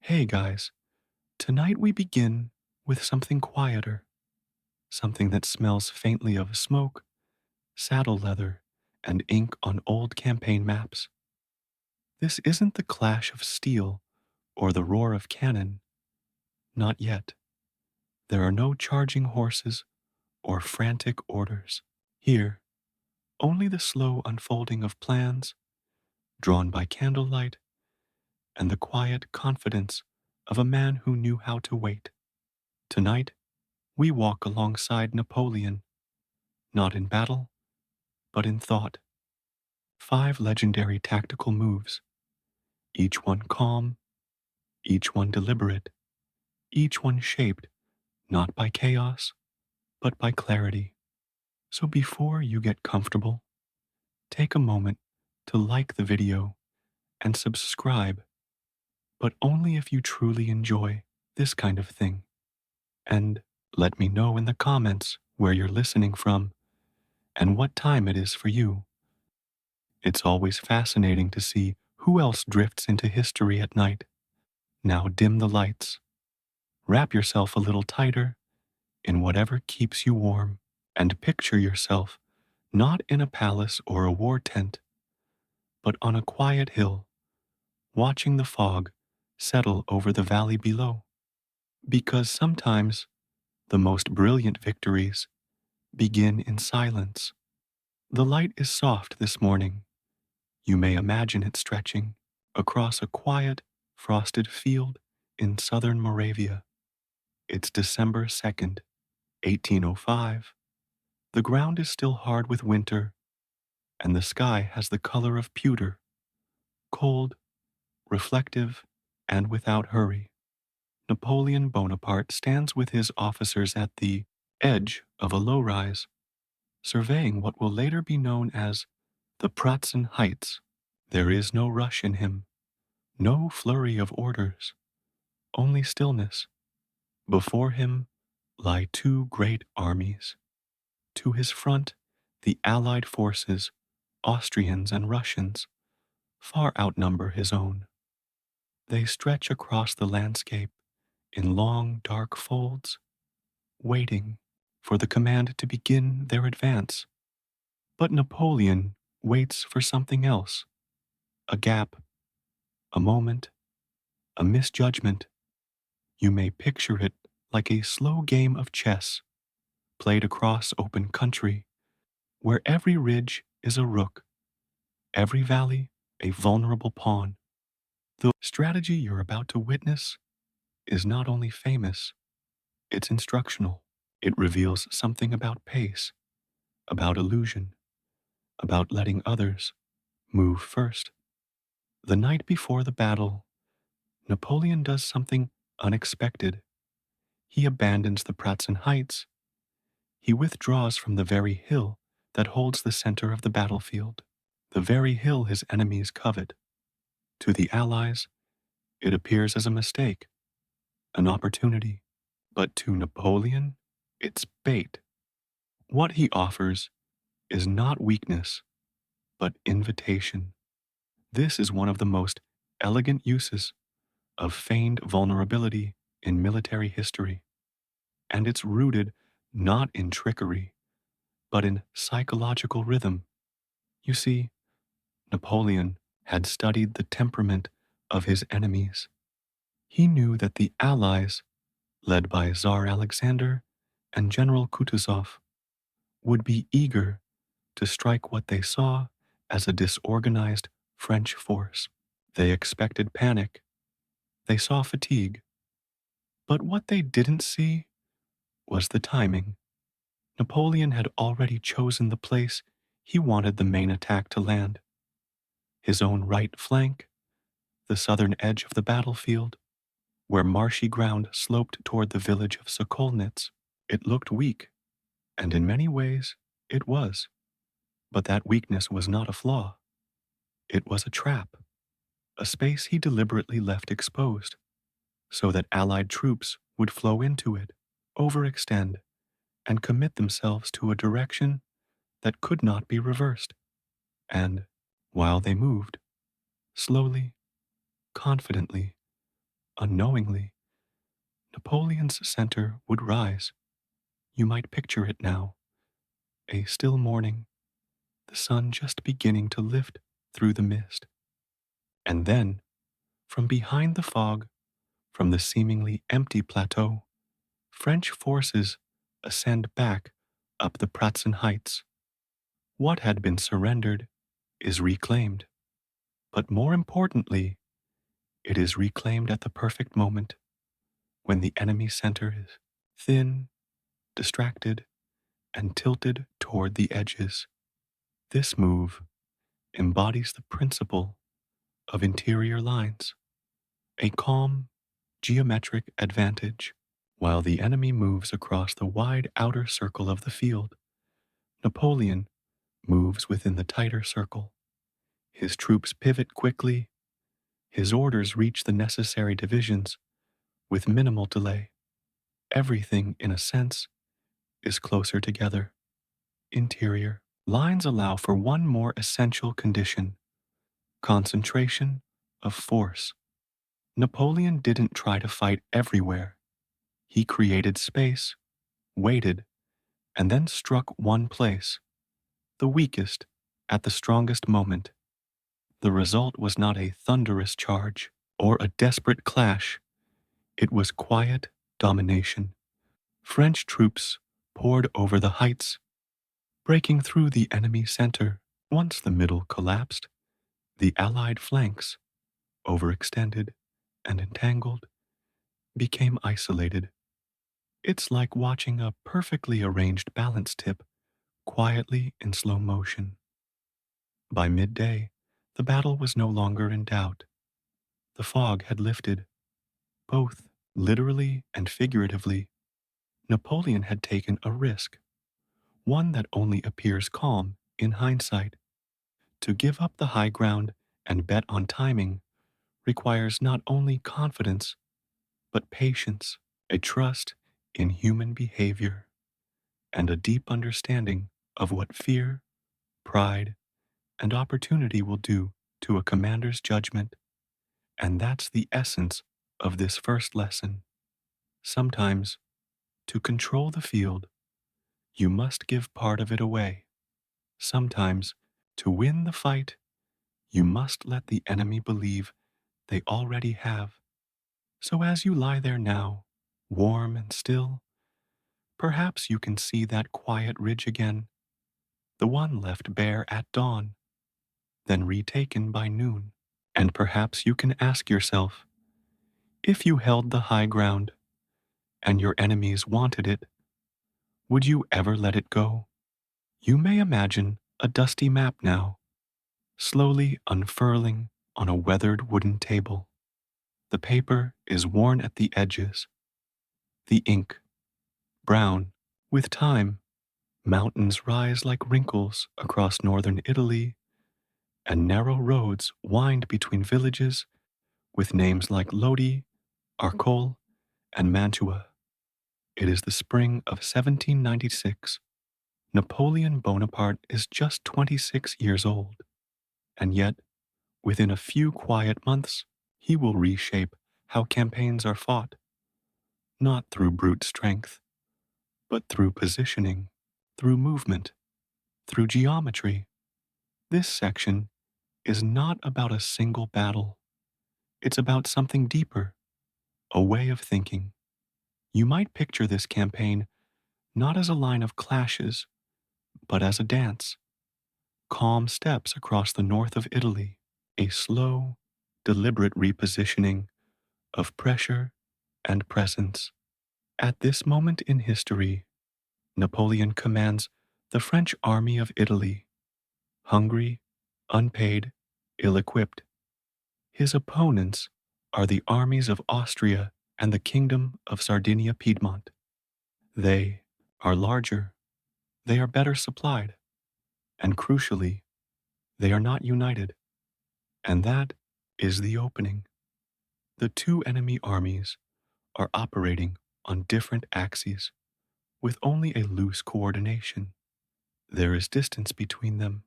Hey guys, tonight we begin with something quieter, something that smells faintly of smoke, saddle leather, and ink on old campaign maps. This isn't the clash of steel or the roar of cannon, not yet. There are no charging horses or frantic orders. Here, only the slow unfolding of plans, drawn by candlelight, and the quiet confidence of a man who knew how to wait. Tonight, we walk alongside Napoleon, not in battle, but in thought. 5 legendary tactical moves, each one calm, each one deliberate, each one shaped not by chaos, but by clarity. So before you get comfortable, take a moment to like the video and subscribe, but only if you truly enjoy this kind of thing. And let me know in the comments where you're listening from and what time it is for you. It's always fascinating to see who else drifts into history at night. Now dim the lights, wrap yourself a little tighter in whatever keeps you warm, and picture yourself not in a palace or a war tent, but on a quiet hill, watching the fog settle over the valley below. Because sometimes the most brilliant victories begin in silence. The light is soft this morning. You may imagine it stretching across a quiet, frosted field in southern Moravia. It's December 2nd, 1805. The ground is still hard with winter, and the sky has the color of pewter, cold, reflective, and without hurry. Napoleon Bonaparte stands with his officers at the edge of a low rise, surveying what will later be known as the Pratzen Heights. There is no rush in him, no flurry of orders, only stillness. Before him lie 2 great armies. To his front, the Allied forces, Austrians and Russians, far outnumber his own. They stretch across the landscape in long, dark folds, waiting for the command to begin their advance. But Napoleon waits for something else, a gap, a moment, a misjudgment. You may picture it like a slow game of chess, played across open country, where every ridge is a rook, every valley a vulnerable pawn. The strategy you're about to witness is not only famous, it's instructional. It reveals something about pace, about illusion, about letting others move first. The night before the battle, Napoleon does something unexpected. He abandons the Pratzen Heights. He withdraws from the very hill that holds the center of the battlefield, the very hill his enemies covet. To the Allies, it appears as a mistake, an opportunity. But to Napoleon, it's bait. What he offers is not weakness, but invitation. This is one of the most elegant uses of feigned vulnerability in military history, and it's rooted not in trickery, but in psychological rhythm. You see, Napoleon had studied the temperament of his enemies. He knew that the Allies, led by Tsar Alexander and General Kutuzov, would be eager to strike what they saw as a disorganized French force. They expected panic. They saw fatigue. But what they didn't see was the timing. Napoleon had already chosen the place he wanted the main attack to land. His own right flank, the southern edge of the battlefield, where marshy ground sloped toward the village of Sokolnitz. It looked weak, and in many ways it was. But that weakness was not a flaw. It was a trap, a space he deliberately left exposed, so that Allied troops would flow into it, overextend, and commit themselves to a direction that could not be reversed. And, while they moved, slowly, confidently, Unknowingly, Napoleon's center would rise. You might picture it now, a still morning, the sun just beginning to lift through the mist. And then, from behind the fog, from the seemingly empty plateau, French forces ascend back up the Pratzen Heights. What had been surrendered is reclaimed. But more importantly, it is reclaimed at the perfect moment when the enemy center is thin, distracted, and tilted toward the edges. This move embodies the principle of interior lines, a calm, geometric advantage. While the enemy moves across the wide outer circle of the field, Napoleon moves within the tighter circle. His troops pivot quickly, his orders reach the necessary divisions with minimal delay. Everything, in a sense, is closer together. Interior lines allow for one more essential condition: concentration of force. Napoleon didn't try to fight everywhere. He created space, waited, and then struck one place, the weakest, at the strongest moment. The result was not a thunderous charge or a desperate clash. It was quiet domination. French troops poured over the heights, breaking through the enemy center. Once the middle collapsed, the Allied flanks, overextended and entangled, became isolated. It's like watching a perfectly arranged balance tip quietly in slow motion. By midday, the battle was no longer in doubt. The fog had lifted, both literally and figuratively. Napoleon had taken a risk, one that only appears calm in hindsight. To give up the high ground and bet on timing requires not only confidence, but patience, a trust in human behavior, and a deep understanding of what fear, pride, and opportunity will do to a commander's judgment. And that's the essence of this first lesson. Sometimes, to control the field, you must give part of it away. Sometimes, to win the fight, you must let the enemy believe they already have. So as you lie there now, warm and still, perhaps you can see that quiet ridge again, the one left bare at dawn, then retaken by noon. And perhaps you can ask yourself, if you held the high ground and your enemies wanted it, would you ever let it go? You may imagine a dusty map now, slowly unfurling on a weathered wooden table. The paper is worn at the edges, the ink brown. With time, mountains rise like wrinkles across northern Italy, and narrow roads wind between villages with names like Lodi, Arcole, and Mantua. It is the spring of 1796. Napoleon Bonaparte is just 26 years old, and yet, within a few quiet months, he will reshape how campaigns are fought, not through brute strength, but through positioning, through movement, through geometry. This section is not about a single battle. It's about something deeper, a way of thinking. You might picture this campaign not as a line of clashes, but as a dance. Calm steps across the north of Italy, a slow, deliberate repositioning of pressure and presence. At this moment in history, Napoleon commands the French army of Italy, hungry, unpaid, ill-equipped. His opponents are the armies of Austria and the Kingdom of Sardinia-Piedmont. They are larger, they are better supplied, and crucially, they are not united. And that is the opening. The two enemy armies are operating on different axes with only a loose coordination. There is distance between them,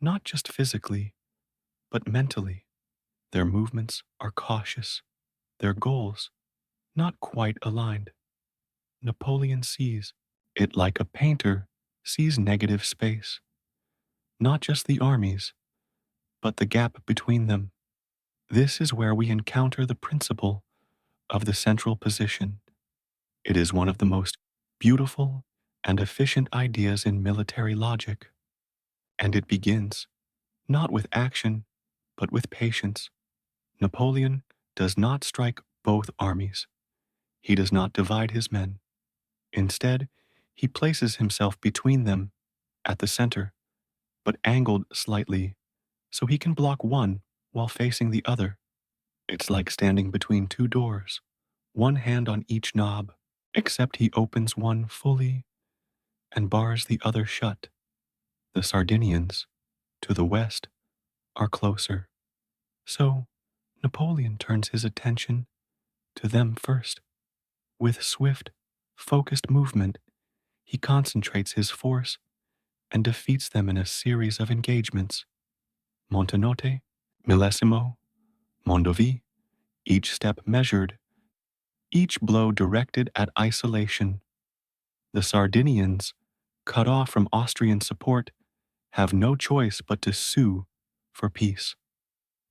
not just physically, but mentally. Their movements are cautious, their goals not quite aligned. Napoleon sees it like a painter sees negative space, not just the armies, but the gap between them. This is where we encounter the principle of the central position. It is one of the most beautiful and efficient ideas in military logic, and it begins not with action, but with patience. Napoleon does not strike both armies. He does not divide his men. Instead, he places himself between them at the center, but angled slightly so he can block one while facing the other. It's like standing between two doors, one hand on each knob, except he opens one fully and bars the other shut. The Sardinians, to the west, are closer. So Napoleon turns his attention to them first. With swift, focused movement, he concentrates his force and defeats them in a series of engagements. Montenotte, Millesimo, Mondovi, each step measured, each blow directed at isolation. The Sardinians, cut off from Austrian support, have no choice but to sue for peace.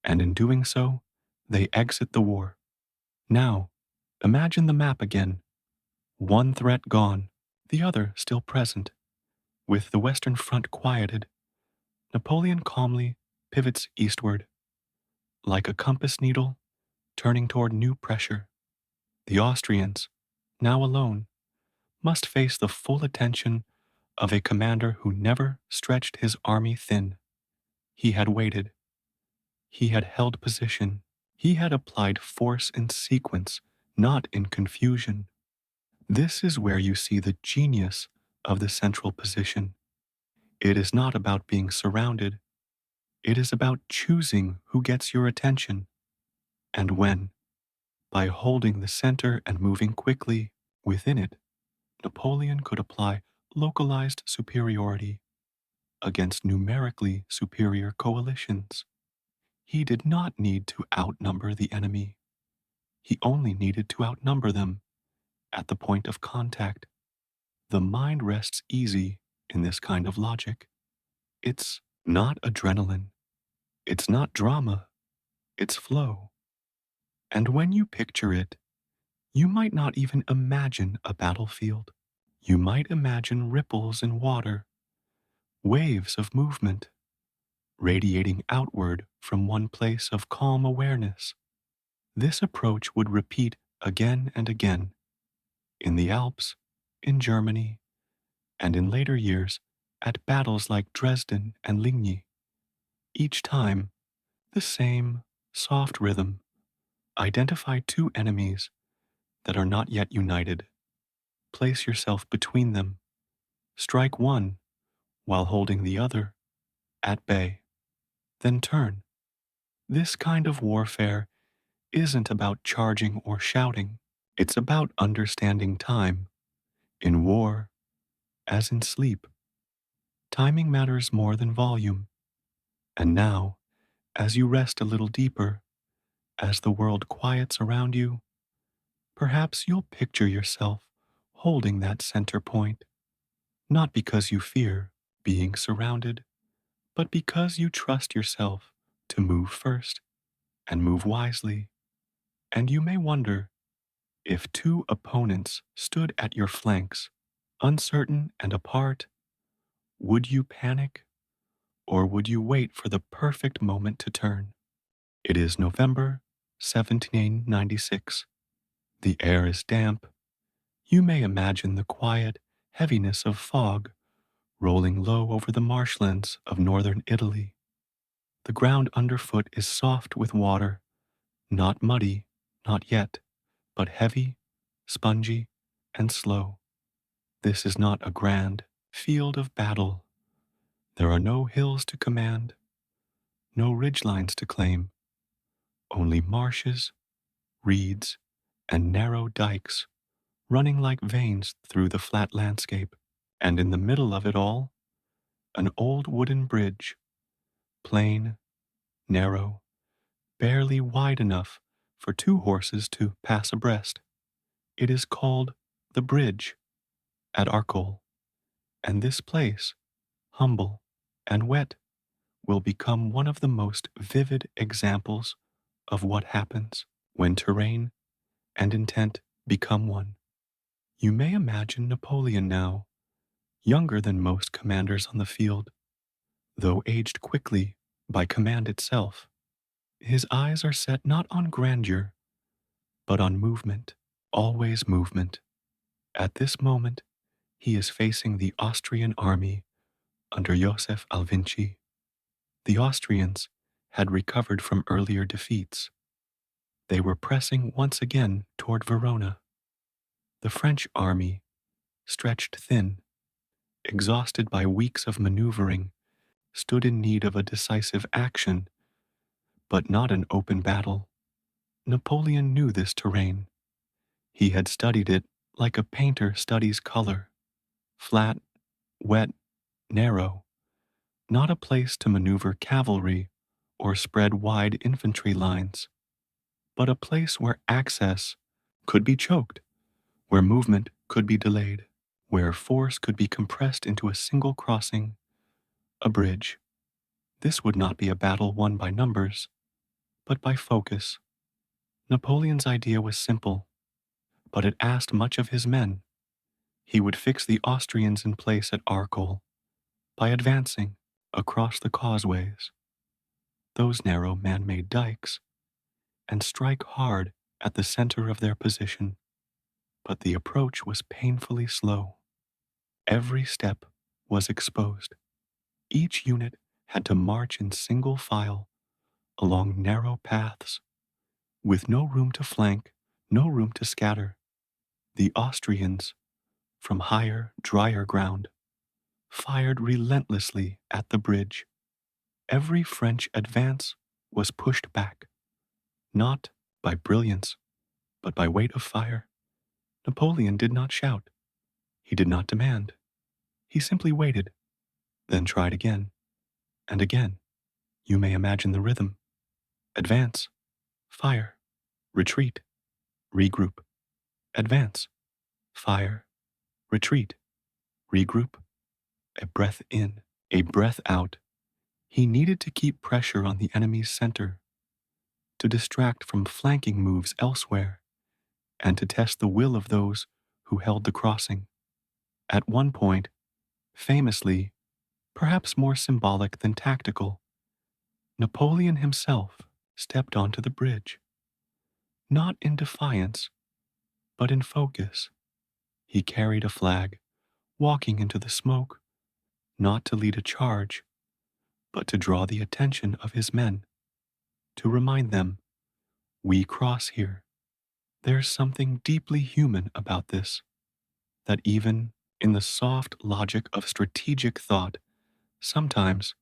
And in doing so, they exit the war. Now, imagine the map again. One threat gone, the other still present. With the Western Front quieted, Napoleon calmly pivots eastward, like a compass needle turning toward new pressure. The Austrians, now alone, must face the full attention of a commander who never stretched his army thin. He had waited. He had held position. He had applied force in sequence, not in confusion. This is where you see the genius of the central position. It is not about being surrounded. It is about choosing who gets your attention and when. By holding the center and moving quickly within it, Napoleon could apply localized superiority against numerically superior coalitions. He did not need to outnumber the enemy. He only needed to outnumber them at the point of contact. The mind rests easy in this kind of logic. It's not adrenaline. It's not drama. It's flow. And when you picture it, you might not even imagine a battlefield. You might imagine ripples in water, waves of movement, radiating outward from one place of calm awareness. This approach would repeat again and again in the Alps, in Germany, and in later years at battles like Dresden and Ligny. Each time, the same soft rhythm. Identify two enemies that are not yet united. Place yourself between them. Strike one while holding the other at bay. Then turn. This kind of warfare isn't about charging or shouting. It's about understanding time. In war, as in sleep, timing matters more than volume. And now, as you rest a little deeper, as the world quiets around you, perhaps you'll picture yourself holding that center point, not because you fear being surrounded, but because you trust yourself to move first and move wisely. And you may wonder, if two opponents stood at your flanks, uncertain and apart, would you panic or would you wait for the perfect moment to turn? It is November 1796. The air is damp. You may imagine the quiet heaviness of fog rolling low over the marshlands of northern Italy. The ground underfoot is soft with water, not muddy, not yet, but heavy, spongy, and slow. This is not a grand field of battle. There are no hills to command, no ridgelines to claim, only marshes, reeds, and narrow dikes running like veins through the flat landscape. And in the middle of it all, an old wooden bridge, plain, narrow, barely wide enough for two horses to pass abreast. It is called the bridge at Arcole, and this place, humble and wet, will become one of the most vivid examples of what happens when terrain and intent become one. You may imagine Napoleon now, younger than most commanders on the field, though aged quickly by command itself. His eyes are set not on grandeur, but on movement, always movement. At this moment, he is facing the Austrian army under Joseph Alvinci. The Austrians had recovered from earlier defeats. They were pressing once again toward Verona. The French army, stretched thin, exhausted by weeks of maneuvering, stood in need of a decisive action, but not an open battle. Napoleon knew this terrain. He had studied it like a painter studies color, flat, wet, narrow, not a place to maneuver cavalry or spread wide infantry lines, but a place where access could be choked, where movement could be delayed, where force could be compressed into a single crossing, a bridge. This would not be a battle won by numbers, but by focus. Napoleon's idea was simple, but it asked much of his men. He would fix the Austrians in place at Arcole by advancing across the causeways, those narrow man-made dikes, and strike hard at the center of their position. But the approach was painfully slow. Every step was exposed. Each unit had to march in single file along narrow paths, with no room to flank, no room to scatter. The Austrians, from higher, drier ground, fired relentlessly at the bridge. Every French advance was pushed back, not by brilliance, but by weight of fire. Napoleon did not shout. He did not demand. He simply waited, then tried again and again. You may imagine the rhythm. Advance, fire, retreat, regroup, advance, fire, retreat, regroup, a breath in, a breath out. He needed to keep pressure on the enemy's center, to distract from flanking moves elsewhere, and to test the will of those who held the crossing. At one point, famously, perhaps more symbolic than tactical, Napoleon himself stepped onto the bridge. Not in defiance, but in focus. He carried a flag, walking into the smoke, not to lead a charge, but to draw the attention of his men, to remind them, we cross here. There's something deeply human about this, that even in the soft logic of strategic thought, sometimes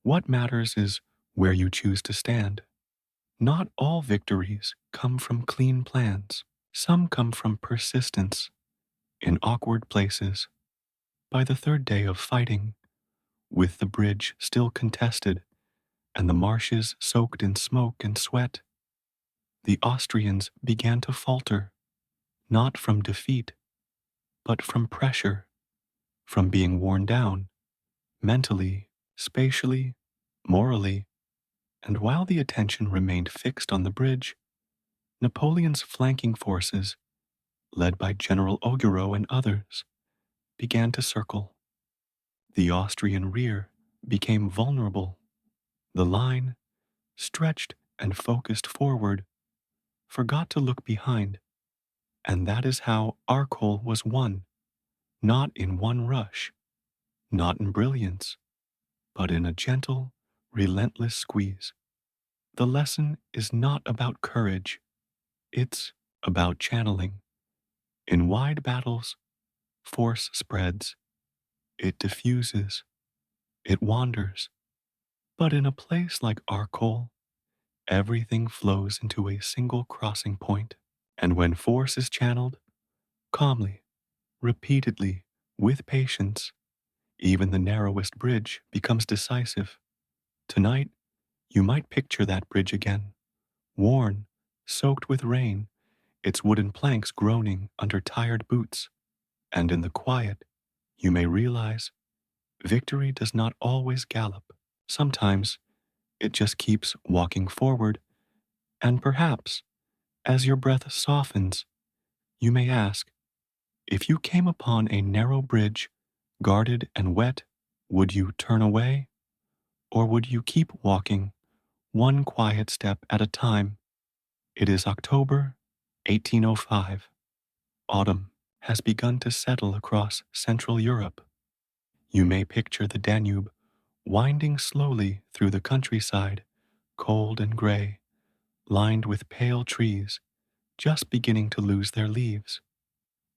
what matters is where you choose to stand. Not all victories come from clean plans. Some come from persistence in awkward places. By the third day of fighting, with the bridge still contested and the marshes soaked in smoke and sweat, the Austrians began to falter, not from defeat, but from pressure, from being worn down, mentally, spatially, morally. And while the attention remained fixed on the bridge, Napoleon's flanking forces, led by General Augereau and others, began to circle. The Austrian rear became vulnerable. The line, stretched and focused forward, forgot to look behind. And that is how Arcole was won, not in one rush, not in brilliance, but in a gentle, relentless squeeze. The lesson is not about courage, it's about channeling. In wide battles, force spreads, it diffuses, it wanders. But in a place like Arcole, everything flows into a single crossing point. And when force is channeled, calmly, repeatedly, with patience, even the narrowest bridge becomes decisive. Tonight, you might picture that bridge again, worn, soaked with rain, its wooden planks groaning under tired boots. And in the quiet, you may realize victory does not always gallop. Sometimes it just keeps walking forward, and perhaps, as your breath softens, you may ask, if you came upon a narrow bridge, guarded and wet, would you turn away? Or would you keep walking, one quiet step at a time? It is October 1805. Autumn has begun to settle across Central Europe. You may picture the Danube winding slowly through the countryside, cold and gray, lined with pale trees just beginning to lose their leaves.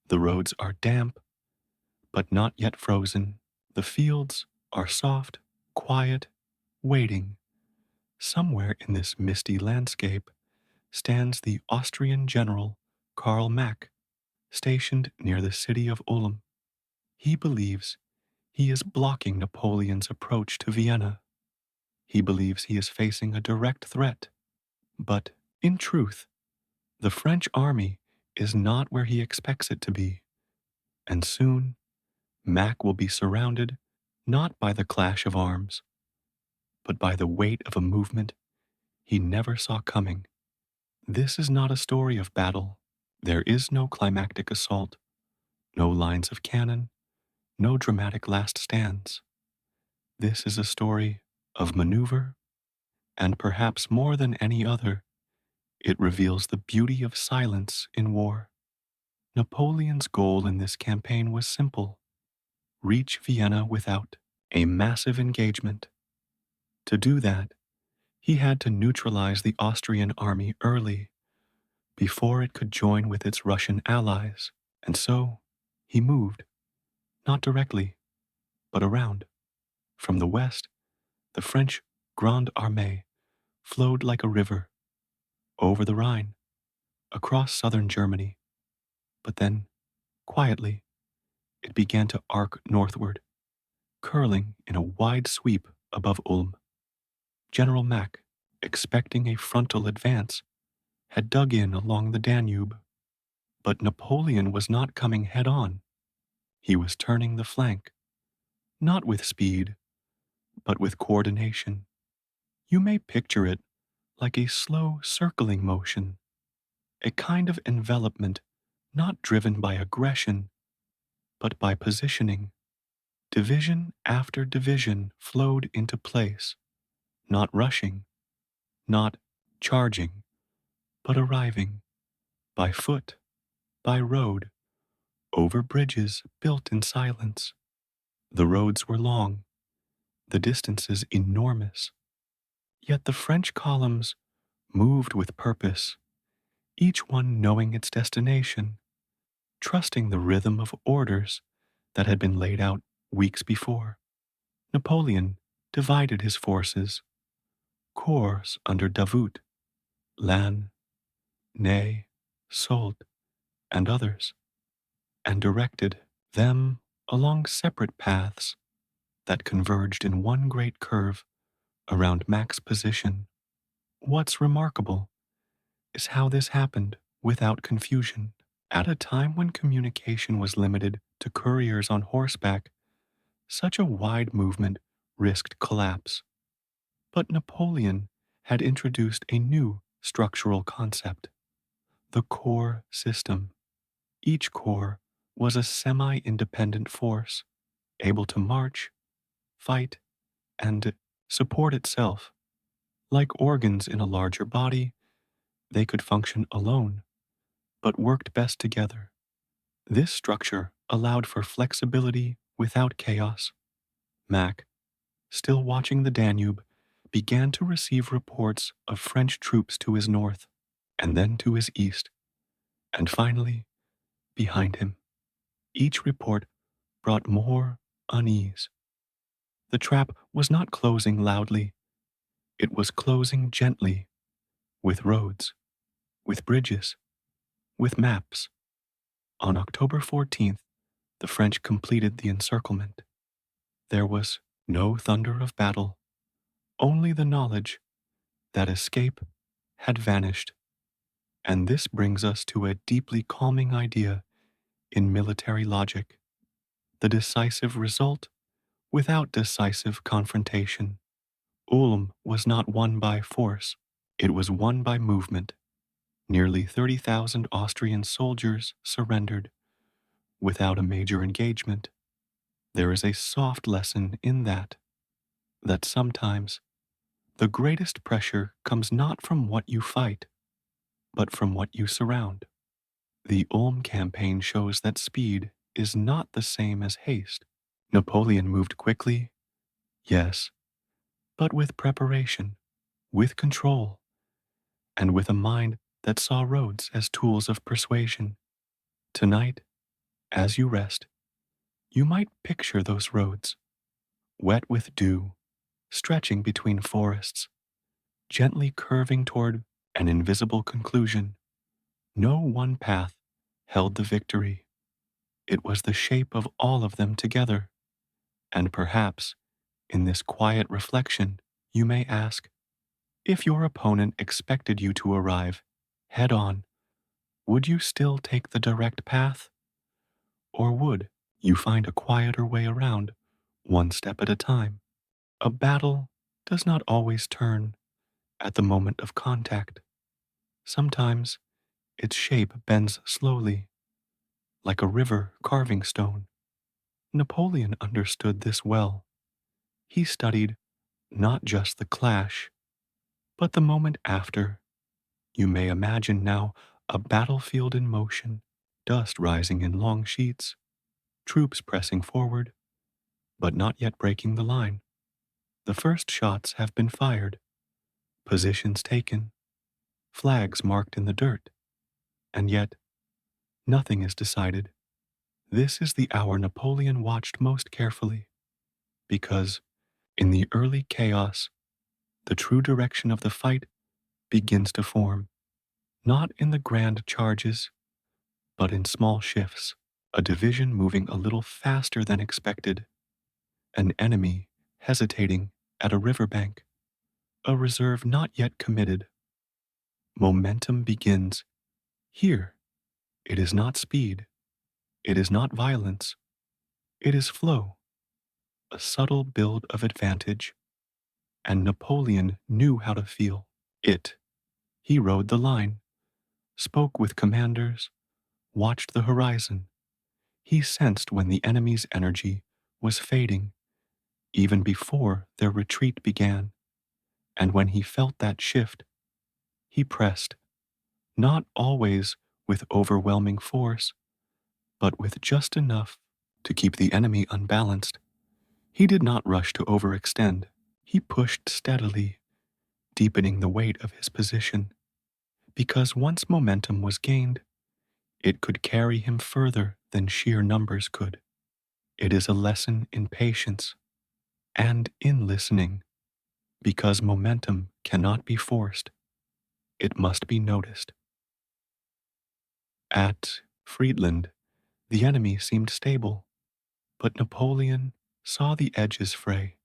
The roads are damp, but not yet frozen. The fields are soft, quiet, waiting. Somewhere in this misty landscape stands the Austrian general Karl Mack, stationed near the city of Ulm. He believes he is blocking Napoleon's approach to Vienna. He believes he is facing a direct threat. But, in truth, the French army is not where he expects it to be. And soon, Mack will be surrounded not by the clash of arms, but by the weight of a movement he never saw coming. This is not a story of battle. There is no climactic assault, no lines of cannon, no dramatic last stands. This is a story of maneuver, and perhaps more than any other, it reveals the beauty of silence in war. Napoleon's goal in this campaign was simple: reach Vienna without a massive engagement. To do that, he had to neutralize the Austrian army early, before it could join with its Russian allies, and so he moved, not directly, but around. From the west, the French Grand Armée flowed like a river, over the Rhine, across southern Germany. But then, quietly, it began to arc northward, curling in a wide sweep above Ulm. General Mack, expecting a frontal advance, had dug in along the Danube. But Napoleon was not coming head on. He was turning the flank, not with speed, but with coordination. You may picture it like a slow circling motion, a kind of envelopment not driven by aggression, but by positioning. Division after division flowed into place, not rushing, not charging, but arriving, by foot, by road, over bridges built in silence. The roads were long, the distances enormous, yet the French columns moved with purpose, each one knowing its destination, trusting the rhythm of orders that had been laid out weeks before. Napoleon divided his forces, corps under Davout, Lannes, Ney, Soult, and others, and directed them along separate paths that converged in one great curve around Mack's position. What's remarkable is how this happened without confusion. At a time when communication was limited to couriers on horseback, such a wide movement risked collapse. But Napoleon had introduced a new structural concept: the corps system. Each corps was a semi-independent force, able to march, fight, and support itself. Like organs in a larger body, they could function alone, but worked best together. This structure allowed for flexibility without chaos. Mack, still watching the Danube, began to receive reports of French troops to his north, and then to his east, and finally, behind him. Each report brought more unease. The trap was not closing loudly. It was closing gently, with roads, with bridges, with maps. On October 14th, the French completed the encirclement. There was no thunder of battle, only the knowledge that escape had vanished. And this brings us to a deeply calming idea in military logic: the decisive result without decisive confrontation. Ulm was not won by force, it was won by movement. Nearly 30,000 Austrian soldiers surrendered without a major engagement. There is a soft lesson in that sometimes the greatest pressure comes not from what you fight, but from what you surround. The Ulm campaign shows that speed is not the same as haste. Napoleon moved quickly, yes, but with preparation, with control, and with a mind that saw roads as tools of persuasion. Tonight, as you rest, you might picture those roads, wet with dew, stretching between forests, gently curving toward an invisible conclusion. No one path held the victory. It was the shape of all of them together. And perhaps, in this quiet reflection, you may ask, if your opponent expected you to arrive head on, would you still take the direct path? Or would you find a quieter way around, one step at a time? A battle does not always turn at the moment of contact. Sometimes its shape bends slowly, like a river carving stone. Napoleon understood this well. He studied not just the clash, but the moment after. You may imagine now a battlefield in motion, dust rising in long sheets, troops pressing forward, but not yet breaking the line. The first shots have been fired, positions taken, flags marked in the dirt, and yet nothing is decided. This is the hour Napoleon watched most carefully, because in the early chaos, the true direction of the fight begins to form, not in the grand charges, but in small shifts. A division moving a little faster than expected, an enemy hesitating at a riverbank, a reserve not yet committed. Momentum begins. Here, it is not speed, it is not violence, it is flow, a subtle build of advantage. And Napoleon knew how to feel it. He rode the line, spoke with commanders, watched the horizon. He sensed when the enemy's energy was fading, even before their retreat began. And when he felt that shift, he pressed, not always with overwhelming force, but with just enough to keep the enemy unbalanced. He did not rush to overextend. He pushed steadily, deepening the weight of his position, because once momentum was gained, it could carry him further than sheer numbers could. It is a lesson in patience and in listening, because momentum cannot be forced. It must be noticed. At Friedland, the enemy seemed stable, but Napoleon saw the edges fray.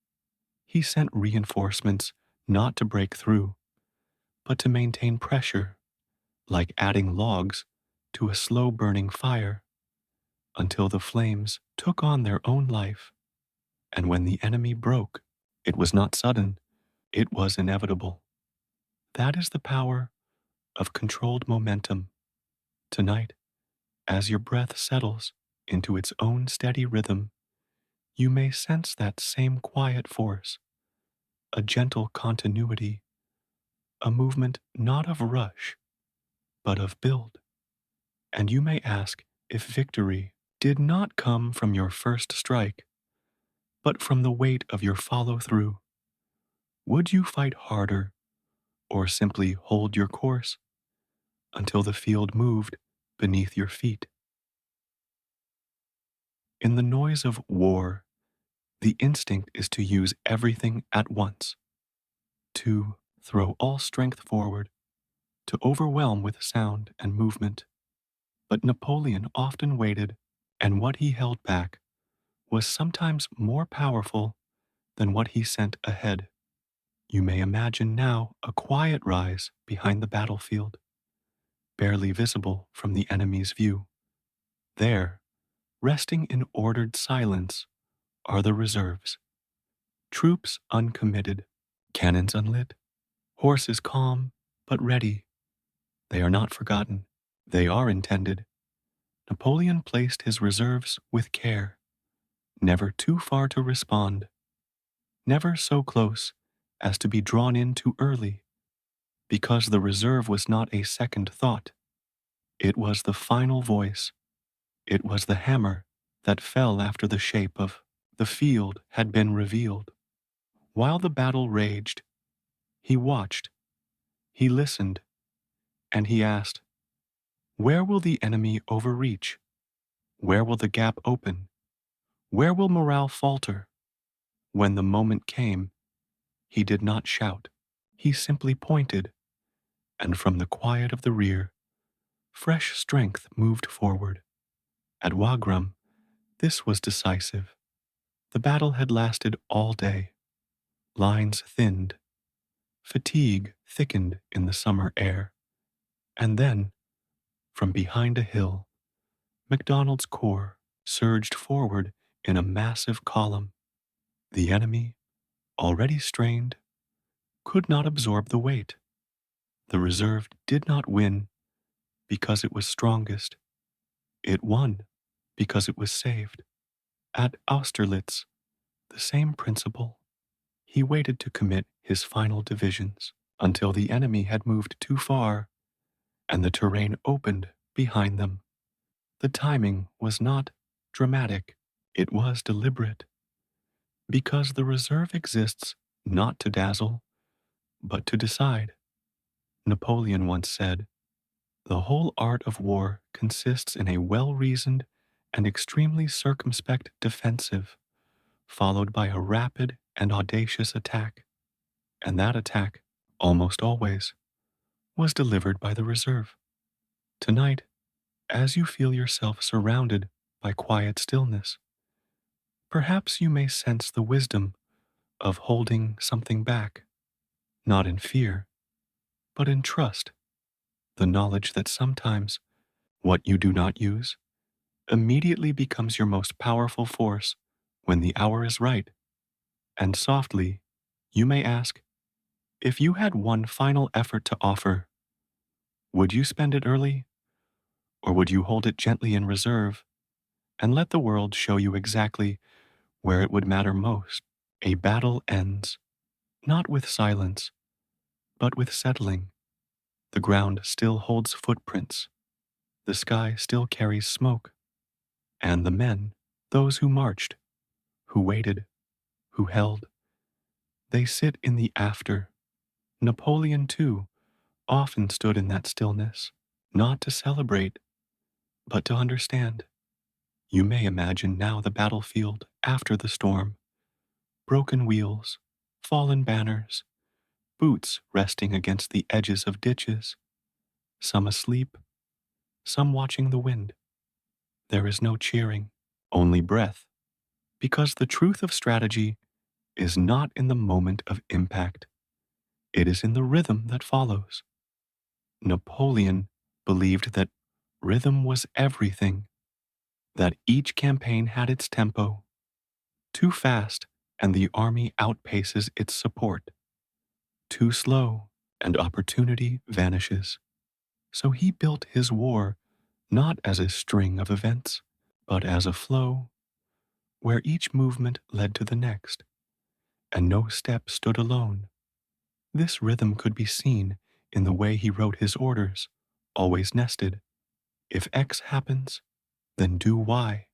He sent reinforcements not to break through, but to maintain pressure, like adding logs to a slow-burning fire, until the flames took on their own life. And when the enemy broke, it was not sudden, it was inevitable. That is the power of controlled momentum. Tonight, as your breath settles into its own steady rhythm, you may sense that same quiet force, a gentle continuity, a movement not of rush, but of build. And you may ask if victory did not come from your first strike, but from the weight of your follow through. Would you fight harder or simply hold your course until the field moved beneath your feet? In the noise of war, the instinct is to use everything at once, to throw all strength forward, to overwhelm with sound and movement. But Napoleon often waited, and what he held back was sometimes more powerful than what he sent ahead. You may imagine now a quiet rise behind the battlefield, barely visible from the enemy's view. There, resting in ordered silence, are the reserves. Troops uncommitted, cannons unlit, horses calm but ready. They are not forgotten. They are intended. Napoleon placed his reserves with care, never too far to respond, never so close as to be drawn in too early, because the reserve was not a second thought. It was the final voice. It was the hammer that fell after the shape of the field had been revealed. While the battle raged, he watched, he listened, and he asked, where will the enemy overreach? Where will the gap open? Where will morale falter? When the moment came, he did not shout. He simply pointed, and from the quiet of the rear, fresh strength moved forward. At Wagram, this was decisive. The battle had lasted all day. Lines thinned. Fatigue thickened in the summer air. And then, from behind a hill, MacDonald's corps surged forward in a massive column. The enemy, already strained, could not absorb the weight. The reserve did not win because it was strongest. It won because it was saved. At Austerlitz, the same principle. He waited to commit his final divisions until the enemy had moved too far and the terrain opened behind them. The timing was not dramatic, it was deliberate, because the reserve exists not to dazzle, but to decide. Napoleon once said, the whole art of war consists in a well-reasoned and extremely circumspect defensive, followed by a rapid and audacious attack. And that attack, almost always, was delivered by the reserve. Tonight, as you feel yourself surrounded by quiet stillness, perhaps you may sense the wisdom of holding something back, not in fear, but in trust, the knowledge that sometimes what you do not use immediately becomes your most powerful force when the hour is right. And softly, you may ask, if you had one final effort to offer, would you spend it early, or would you hold it gently in reserve and let the world show you exactly where it would matter most? A battle ends, not with silence, but with settling. The ground still holds footprints. The sky still carries smoke. And the men, those who marched, who waited, who held, they sit in the after. Napoleon, too, often stood in that stillness, not to celebrate, but to understand. You may imagine now the battlefield after the storm, broken wheels, fallen banners, boots resting against the edges of ditches, some asleep, some watching the wind. There is no cheering, only breath, because the truth of strategy is not in the moment of impact. It is in the rhythm that follows. Napoleon believed that rhythm was everything, that each campaign had its tempo. Too fast, and the army outpaces its support. Too slow, and opportunity vanishes. So he built his war not as a string of events, but as a flow, where each movement led to the next, and no step stood alone. This rhythm could be seen in the way he wrote his orders, always nested. If X happens, then do Y.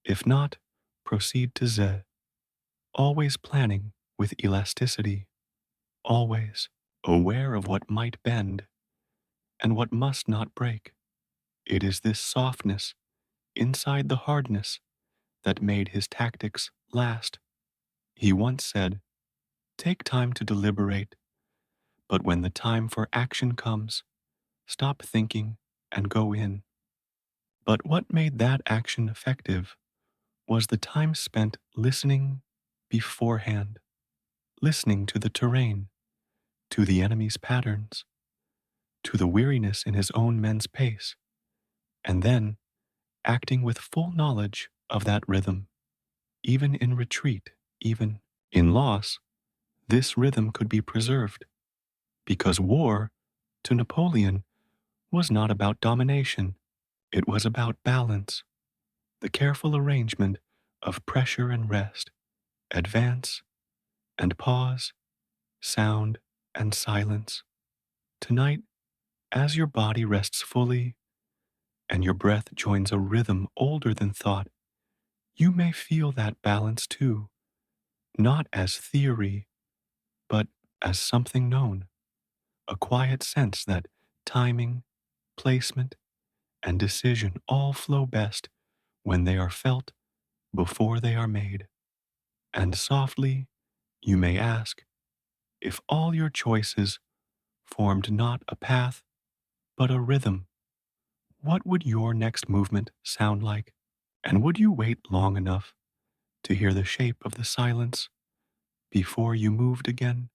If not, proceed to Z. Always planning with elasticity, always aware of what might bend and what must not break. It is this softness inside the hardness that made his tactics last. He once said, take time to deliberate, but when the time for action comes, stop thinking and go in. But what made that action effective was the time spent listening beforehand, listening to the terrain, to the enemy's patterns, to the weariness in his own men's pace, and then, acting with full knowledge of that rhythm, even in retreat, even in loss, this rhythm could be preserved, because war, to Napoleon, was not about domination, it was about balance, the careful arrangement of pressure and rest, advance and pause, sound and silence. Tonight, as your body rests fully and your breath joins a rhythm older than thought, you may feel that balance too, not as theory, but as something known, a quiet sense that timing, placement, and decision all flow best when they are felt before they are made. And softly, you may ask, if all your choices formed not a path, but a rhythm, what would your next movement sound like? And would you wait long enough to hear the shape of the silence before you moved again?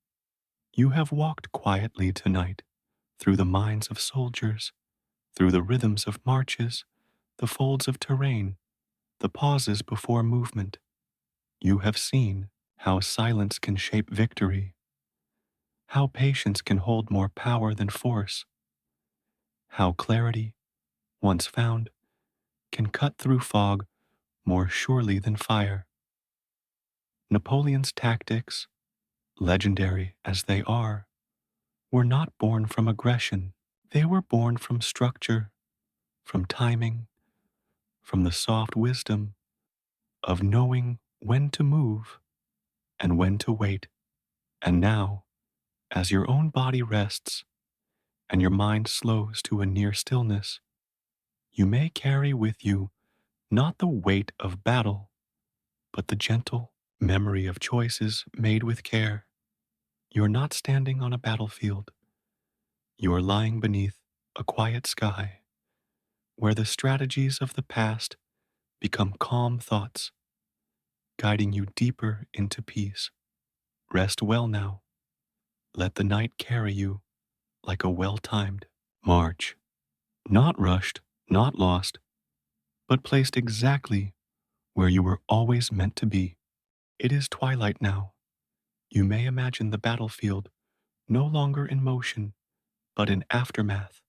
You have walked quietly tonight through the minds of soldiers, through the rhythms of marches, the folds of terrain, the pauses before movement. You have seen how silence can shape victory, how patience can hold more power than force, how clarity, once found, can cut through fog more surely than fire. Napoleon's tactics, legendary as they are, were not born from aggression. They were born from structure, from timing, from the soft wisdom of knowing when to move and when to wait. And now, as your own body rests and your mind slows to a near stillness, you may carry with you not the weight of battle, but the gentle memory of choices made with care. You're not standing on a battlefield. You're lying beneath a quiet sky where the strategies of the past become calm thoughts, guiding you deeper into peace. Rest well now. Let the night carry you like a well-timed march, not rushed, not lost, but placed exactly where you were always meant to be. It is twilight now. You may imagine the battlefield no longer in motion, but in aftermath,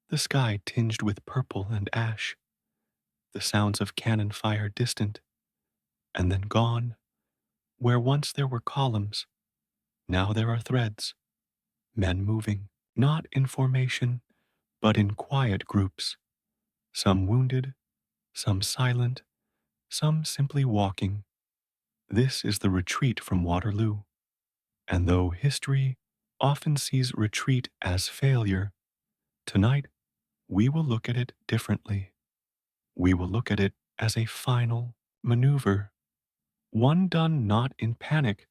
the sky tinged with purple and ash, the sounds of cannon fire distant, and then gone. Where once there were columns, now there are threads, men moving, not in formation, but in quiet groups, some wounded, some silent, some simply walking. This is the retreat from Waterloo. And though history often sees retreat as failure, tonight we will look at it differently. We will look at it as a final maneuver, one done not in panic,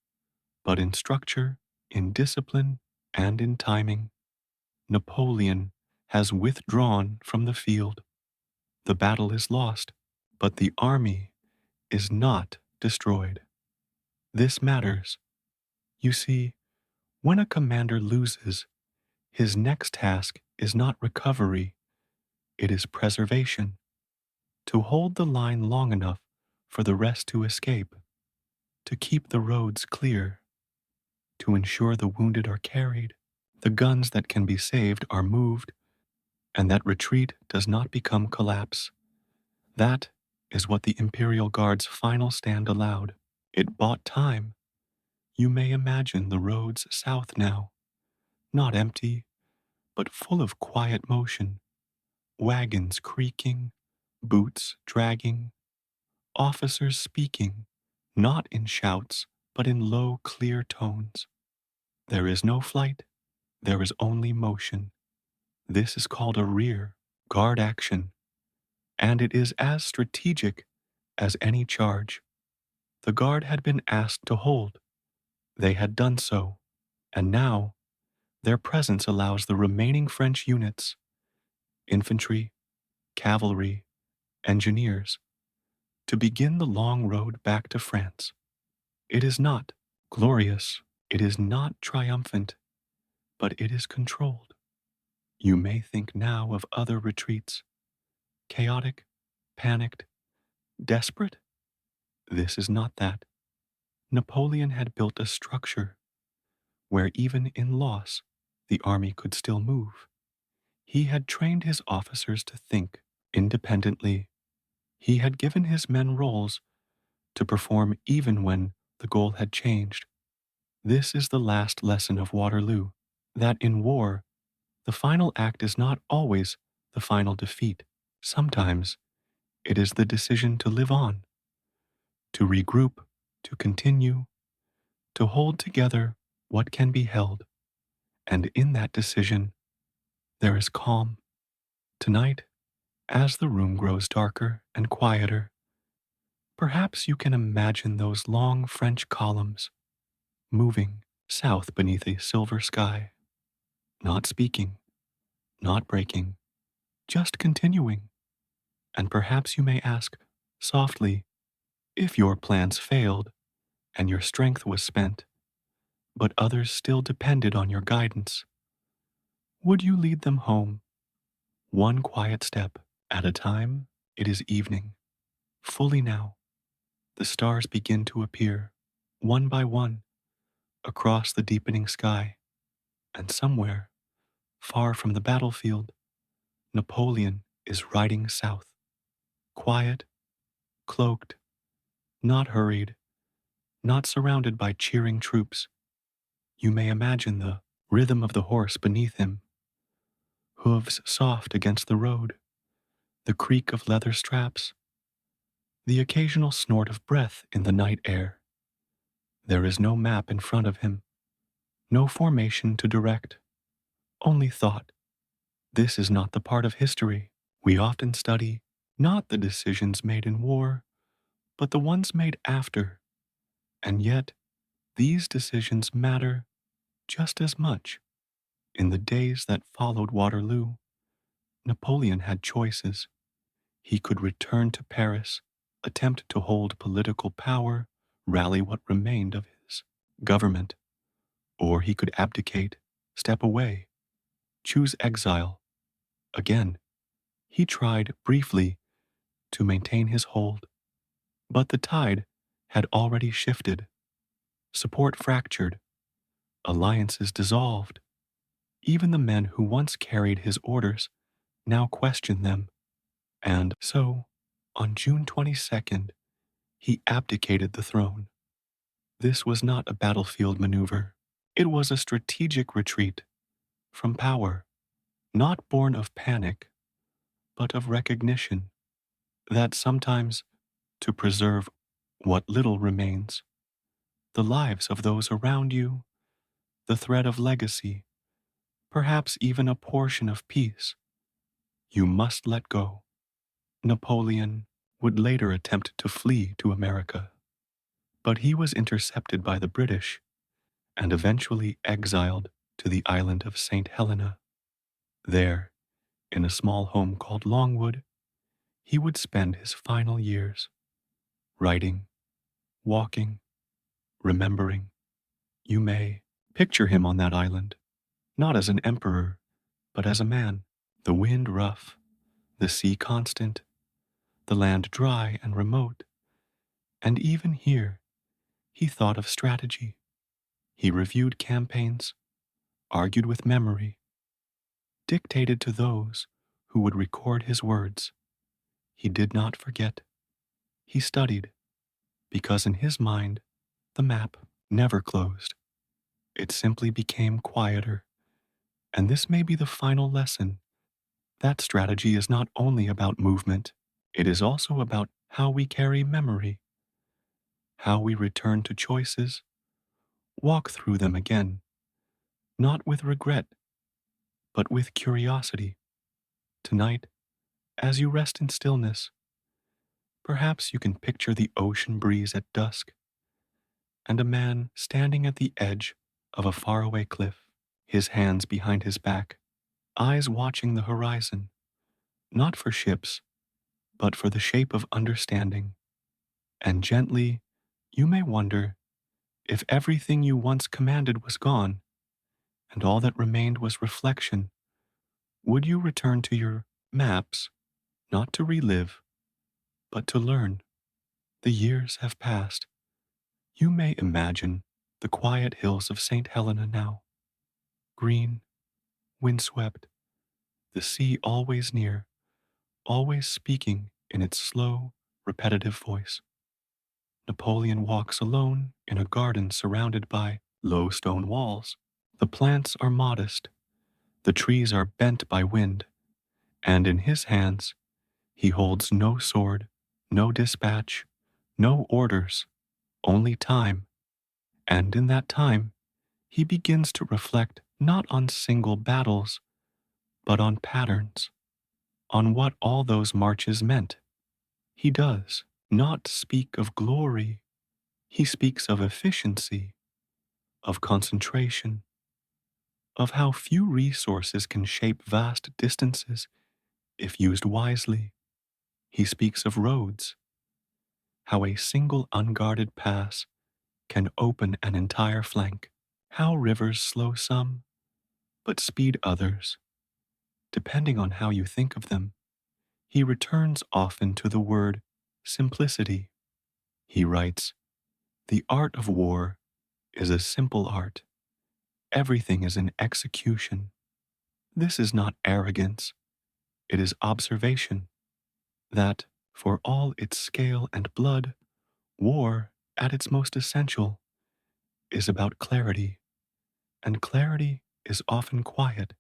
but in structure, in discipline, and in timing. Napoleon has withdrawn from the field. The battle is lost, but the army is not destroyed. This matters. You see, when a commander loses, his next task is not recovery, it is preservation. To hold the line long enough for the rest to escape, to keep the roads clear, to ensure the wounded are carried, the guns that can be saved are moved, and that retreat does not become collapse. That is what the Imperial Guard's final stand allowed. It bought time. You may imagine the roads south now, not empty, but full of quiet motion, wagons creaking, boots dragging, officers speaking, not in shouts, but in low, clear tones. There is no flight, there is only motion. This is called a rear guard action, and it is as strategic as any charge. The guard had been asked to hold. They had done so, and now their presence allows the remaining French units, infantry, cavalry, engineers, to begin the long road back to France. It is not glorious, it is not triumphant, but it is controlled. You may think now of other retreats, chaotic, panicked, desperate. This is not that. Napoleon had built a structure where even in loss, the army could still move. He had trained his officers to think independently. He had given his men roles to perform even when the goal had changed. This is the last lesson of Waterloo, that in war, the final act is not always the final defeat. Sometimes it is the decision to live on, to regroup, to continue, to hold together what can be held. And in that decision, there is calm. Tonight, as the room grows darker and quieter, perhaps you can imagine those long French columns moving south beneath a silver sky, not speaking, not breaking, just continuing. And perhaps you may ask softly, if your plans failed and your strength was spent, but others still depended on your guidance, would you lead them home, one quiet step at a time? It is evening, fully now. The stars begin to appear, one by one, across the deepening sky, and somewhere, far from the battlefield, Napoleon is riding south, quiet, cloaked, not hurried, not surrounded by cheering troops. You may imagine the rhythm of the horse beneath him, hooves soft against the road, the creak of leather straps, the occasional snort of breath in the night air. There is no map in front of him, no formation to direct, only thought. This is not the part of history we often study, not the decisions made in war, but the ones made after. And yet, these decisions matter just as much. In the days that followed Waterloo, Napoleon had choices. He could return to Paris, attempt to hold political power, rally what remained of his government, or he could abdicate, step away, choose exile. Again, he tried briefly to maintain his hold, but the tide had already shifted. Support fractured, alliances dissolved. Even the men who once carried his orders now questioned them. And so, on June 22nd, he abdicated the throne. This was not a battlefield maneuver. It was a strategic retreat from power, not born of panic, but of recognition that sometimes, to preserve what little remains, the lives of those around you, the thread of legacy, perhaps even a portion of peace, you must let go. Napoleon would later attempt to flee to America, but he was intercepted by the British and eventually exiled to the island of St. Helena. There, in a small home called Longwood, he would spend his final years, writing, walking, remembering. You may picture him on that island, not as an emperor, but as a man, the wind rough, the sea constant, the land dry and remote. And even here, he thought of strategy. He reviewed campaigns, argued with memory, dictated to those who would record his words. He did not forget. He studied, because in his mind, the map never closed. It simply became quieter. And this may be the final lesson. That strategy is not only about movement, it is also about how we carry memory, how we return to choices, walk through them again, not with regret, but with curiosity. Tonight, as you rest in stillness, perhaps you can picture the ocean breeze at dusk and a man standing at the edge of a faraway cliff, his hands behind his back, eyes watching the horizon, not for ships, but for the shape of understanding. And gently, you may wonder if everything you once commanded was gone, and all that remained was reflection, Would you return to your maps, not to relive, but to learn? The years have passed. You may imagine the quiet hills of St. Helena now, green, windswept, the sea always near, always speaking in its slow, repetitive voice. Napoleon walks alone in a garden surrounded by low stone walls. The plants are modest, the trees are bent by wind, and in his hands he holds no sword, no dispatch, no orders, only time. And in that time, he begins to reflect not on single battles, but on patterns, on what all those marches meant. He does not speak of glory, he speaks of efficiency, of concentration, of how few resources can shape vast distances if used wisely. He speaks of roads, how a single unguarded pass can open an entire flank, how rivers slow some, but speed others, depending on how you think of them. He returns often to the word simplicity. He writes, "The art of war is a simple art. Everything is in execution. This is not arrogance, it is observation, that, for all its scale and blood, war, at its most essential, is about clarity, and clarity is often quiet.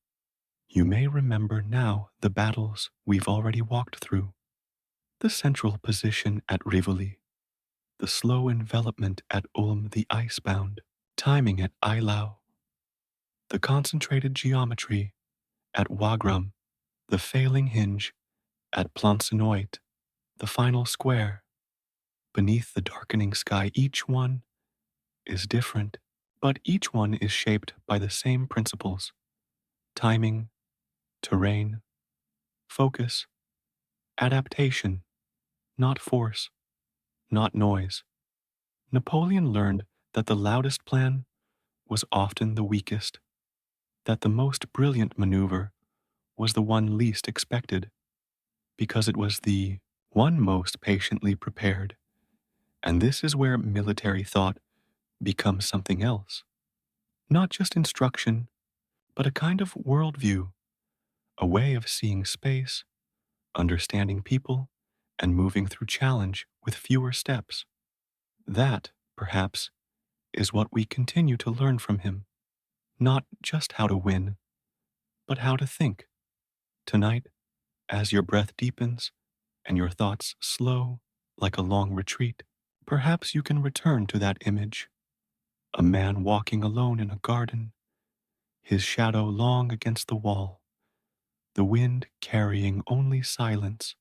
You may remember now the battles we've already walked through, the central position at Rivoli, the slow envelopment at Ulm the icebound, timing at Eylau, the concentrated geometry at Wagram, the failing hinge at Plancenoit, the final square. Beneath the darkening sky, each one is different, but each one is shaped by the same principles: timing, terrain, focus, adaptation, not force, not noise. Napoleon learned that the loudest plan was often the weakest, that the most brilliant maneuver was the one least expected, because it was the one most patiently prepared. And this is where military thought becomes something else. Not just instruction, but a kind of worldview, a way of seeing space, understanding people, and moving through challenge with fewer steps. That, perhaps, is what we continue to learn from him. Not just how to win, but how to think. Tonight, as your breath deepens and your thoughts slow like a long retreat, perhaps you can return to that image. A man walking alone in a garden, his shadow long against the wall, the wind carrying only silence,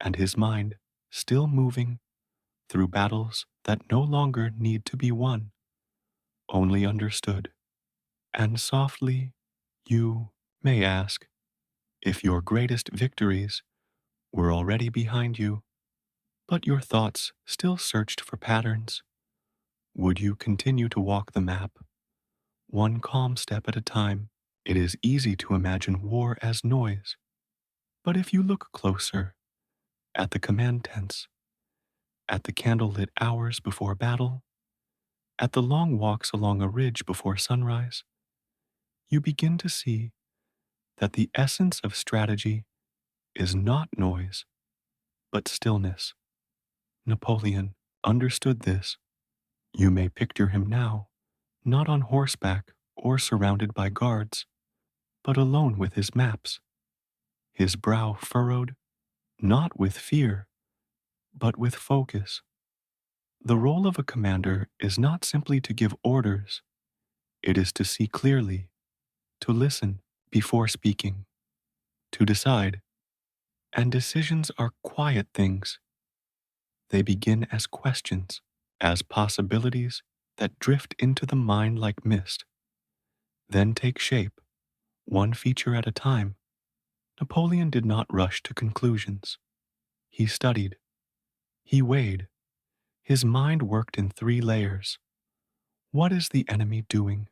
and his mind still moving through battles that no longer need to be won, only understood. And softly, you may ask if your greatest victories were already behind you, but your thoughts still searched for patterns. Would you continue to walk the map, one calm step at a time? It is easy to imagine war as noise, but if you look closer at the command tents, at the candlelit hours before battle, at the long walks along a ridge before sunrise, you begin to see that the essence of strategy is not noise, but stillness. Napoleon understood this. You may picture him now, not on horseback or surrounded by guards, but alone with his maps, his brow furrowed, not with fear, but with focus. The role of a commander is not simply to give orders, it is to see clearly, to listen before speaking, to decide. And decisions are quiet things. They begin as questions, as possibilities that drift into the mind like mist, then take shape, one feature at a time. Napoleon did not rush to conclusions. He studied. He weighed. His mind worked in three layers. What is the enemy doing?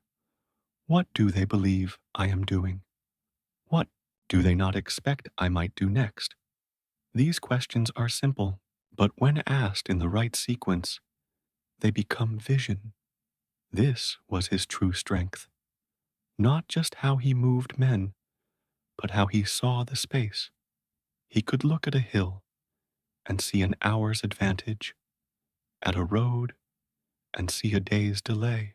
What do they believe I am doing? What Do they not expect I might do next? These questions are simple, but when asked in the right sequence, they become vision. This was his true strength. Not just how he moved men, but how he saw the space. He could look at a hill and see an hour's advantage, at a road and see a day's delay,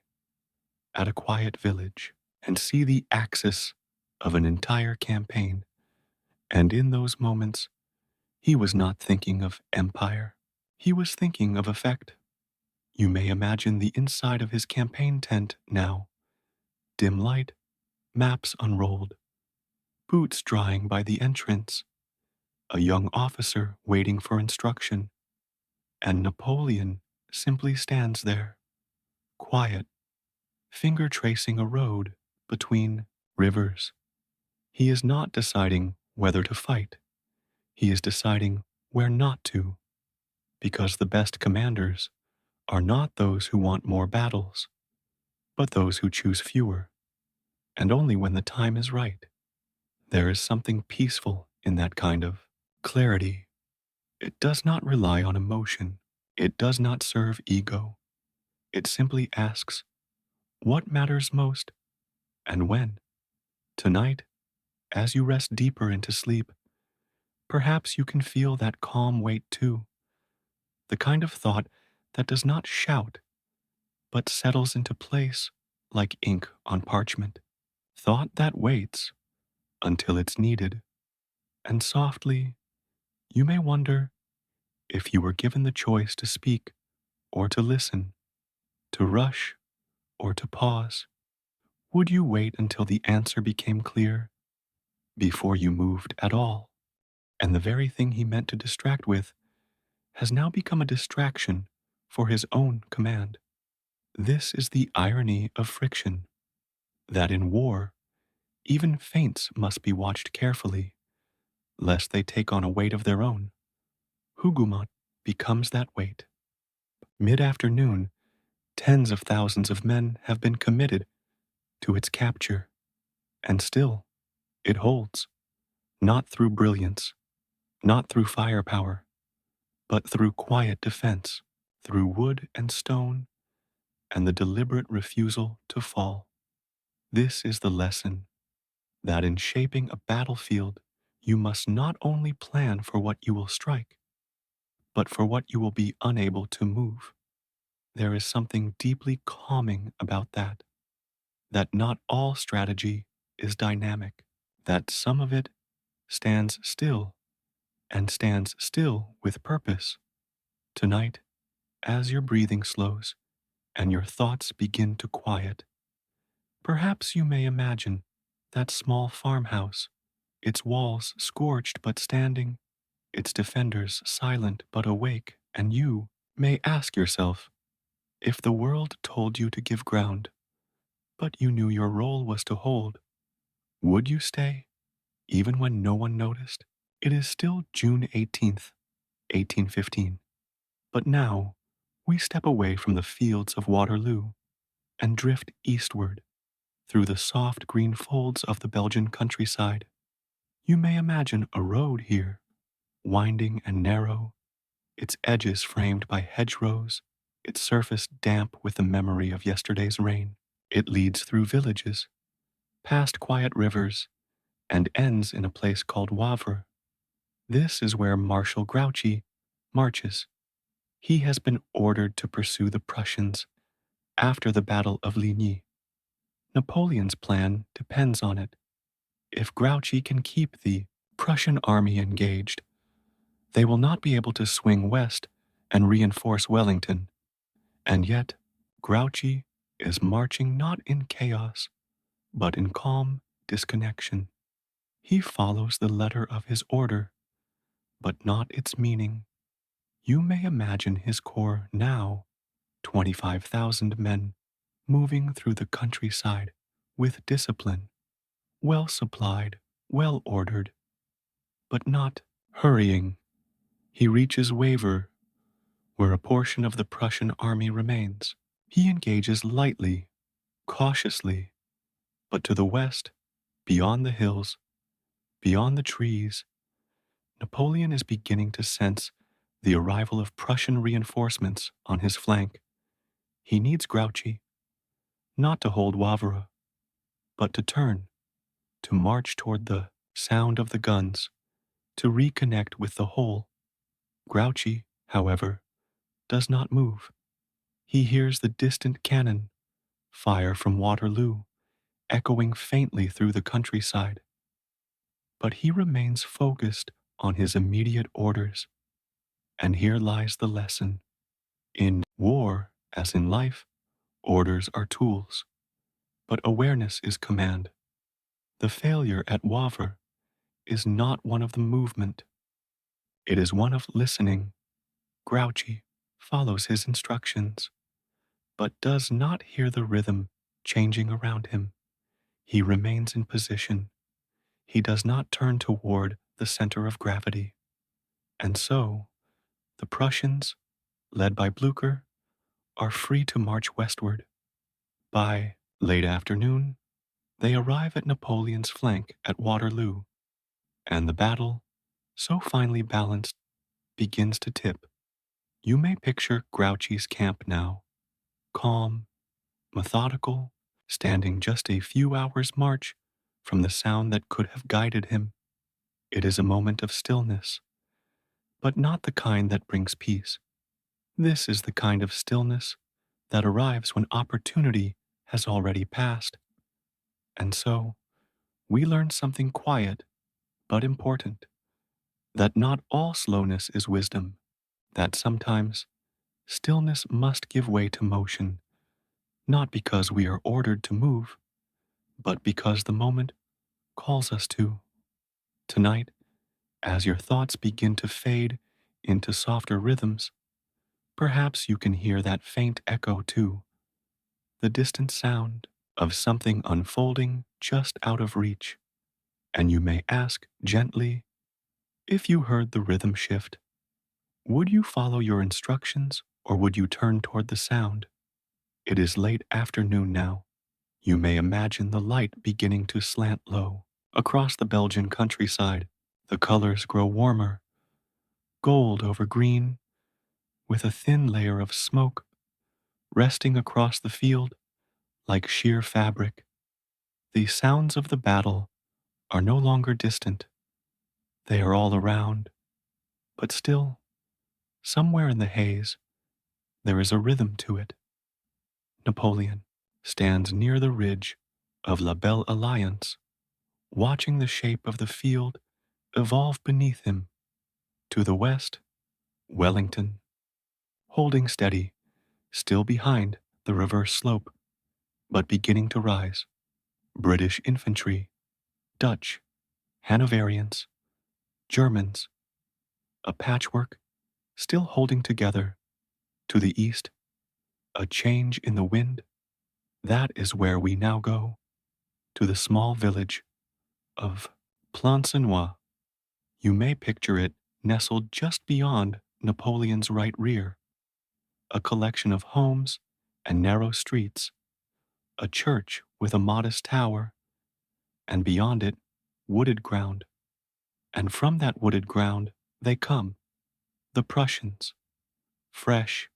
at a quiet village and see the axis of an entire campaign. And in those moments, he was not thinking of empire. He was thinking of effect. You may imagine the inside of his campaign tent now. Dim light, maps unrolled, boots drying by the entrance, a young officer waiting for instruction, and Napoleon simply stands there, quiet, finger tracing a road between rivers. He is not deciding whether to fight. He is deciding where not to, because the best commanders are not those who want more battles, but those who choose fewer, and only when the time is right. There is something peaceful in that kind of clarity. It does not rely on emotion. It does not serve ego. It simply asks, what matters most and when? Tonight, as you rest deeper into sleep, perhaps you can feel that calm weight too, the kind of thought that does not shout, but settles into place like ink on parchment. Thought that waits until it's needed. And softly, you may wonder if you were given the choice to speak or to listen, to rush or to pause. Would you wait until the answer became clear before you moved at all? And the very thing he meant to distract with has now become a distraction for his own command. This is the irony of friction, that in war, even feints must be watched carefully, lest they take on a weight of their own. Hugumot becomes that weight. Mid-afternoon, tens of thousands of men have been committed to its capture, and still it holds, not through brilliance, not through firepower, but through quiet defense, through wood and stone, and the deliberate refusal to fall. This is the lesson, that in shaping a battlefield, you must not only plan for what you will strike, but for what you will be unable to move. There is something deeply calming about that not all strategy is dynamic, that some of it stands still and stands still with purpose. Tonight, as your breathing slows and your thoughts begin to quiet, perhaps you may imagine that small farmhouse, its walls scorched but standing, its defenders silent but awake, and you may ask yourself, if the world told you to give ground, but you knew your role was to hold, would you stay, even when no one noticed? It is still June 18th, 1815. But now, we step away from the fields of Waterloo and drift eastward through the soft green folds of the Belgian countryside. You may imagine a road here, winding and narrow, its edges framed by hedgerows, its surface damp with the memory of yesterday's rain. It leads through villages, past quiet rivers, and ends in a place called Wavre. This is where Marshal Grouchy marches. He has been ordered to pursue the Prussians after the Battle of Ligny. Napoleon's plan depends on it. If Grouchy can keep the Prussian army engaged, they will not be able to swing west and reinforce Wellington. And yet, Grouchy is marching not in chaos, but in calm disconnection. He follows the letter of his order, but not its meaning. You may imagine his corps now, 25,000 men, moving through the countryside with discipline, well supplied, well ordered, but not hurrying. He reaches Wavre, where a portion of the Prussian army remains. He engages lightly, cautiously, but to the west, beyond the hills, Beyond the trees, Napoleon is beginning to sense the arrival of Prussian reinforcements on his flank. He needs Grouchy, not to hold Wavre, but to turn, to march toward the sound of the guns, to reconnect with the whole. Grouchy, however, does not move. He hears the distant cannon fire from Waterloo, echoing faintly through the countryside. But he remains focused on his immediate orders. And here lies the lesson. In war, as in life, orders are tools, but awareness is command. The failure at Wavre is not one of the movement. It is one of listening. Grouchy follows his instructions, but does not hear the rhythm changing around him. He remains in position. He does not turn toward the center of gravity. And so, the Prussians, led by Blücher, are free to march westward. By late afternoon, they arrive at Napoleon's flank at Waterloo, and the battle, so finely balanced, begins to tip. You may picture Grouchy's camp now, calm, methodical, standing just a few hours' march from the sound that could have guided him. It is a moment of stillness, but not the kind that brings peace. This is the kind of stillness that arrives when opportunity has already passed. And so, we learn something quiet but important, that not all slowness is wisdom, that sometimes stillness must give way to motion, not because we are ordered to move, but because the moment calls us to. Tonight, as your thoughts begin to fade into softer rhythms, perhaps you can hear that faint echo too, the distant sound of something unfolding just out of reach. And you may ask gently, if you heard the rhythm shift, would you follow your instructions or would you turn toward the sound? It is late afternoon now. You may imagine the light beginning to slant low. Across the Belgian countryside, the colors grow warmer, gold over green, with a thin layer of smoke resting across the field like sheer fabric. The sounds of the battle are no longer distant. They are all around, but still, somewhere in the haze, there is a rhythm to it. Napoleon stands near the ridge of La Belle Alliance, watching the shape of the field evolve beneath him. To the west, Wellington, holding steady, still behind the reverse slope, but beginning to rise. British infantry, Dutch, Hanoverians, Germans, a patchwork still holding together. To the east, a change in the wind. That is where we now go, to the small village of Plancenoit. You may picture it nestled just beyond Napoleon's right rear, a collection of homes and narrow streets, a church with a modest tower, and beyond it, wooded ground. And from that wooded ground they come, the Prussians, fresh,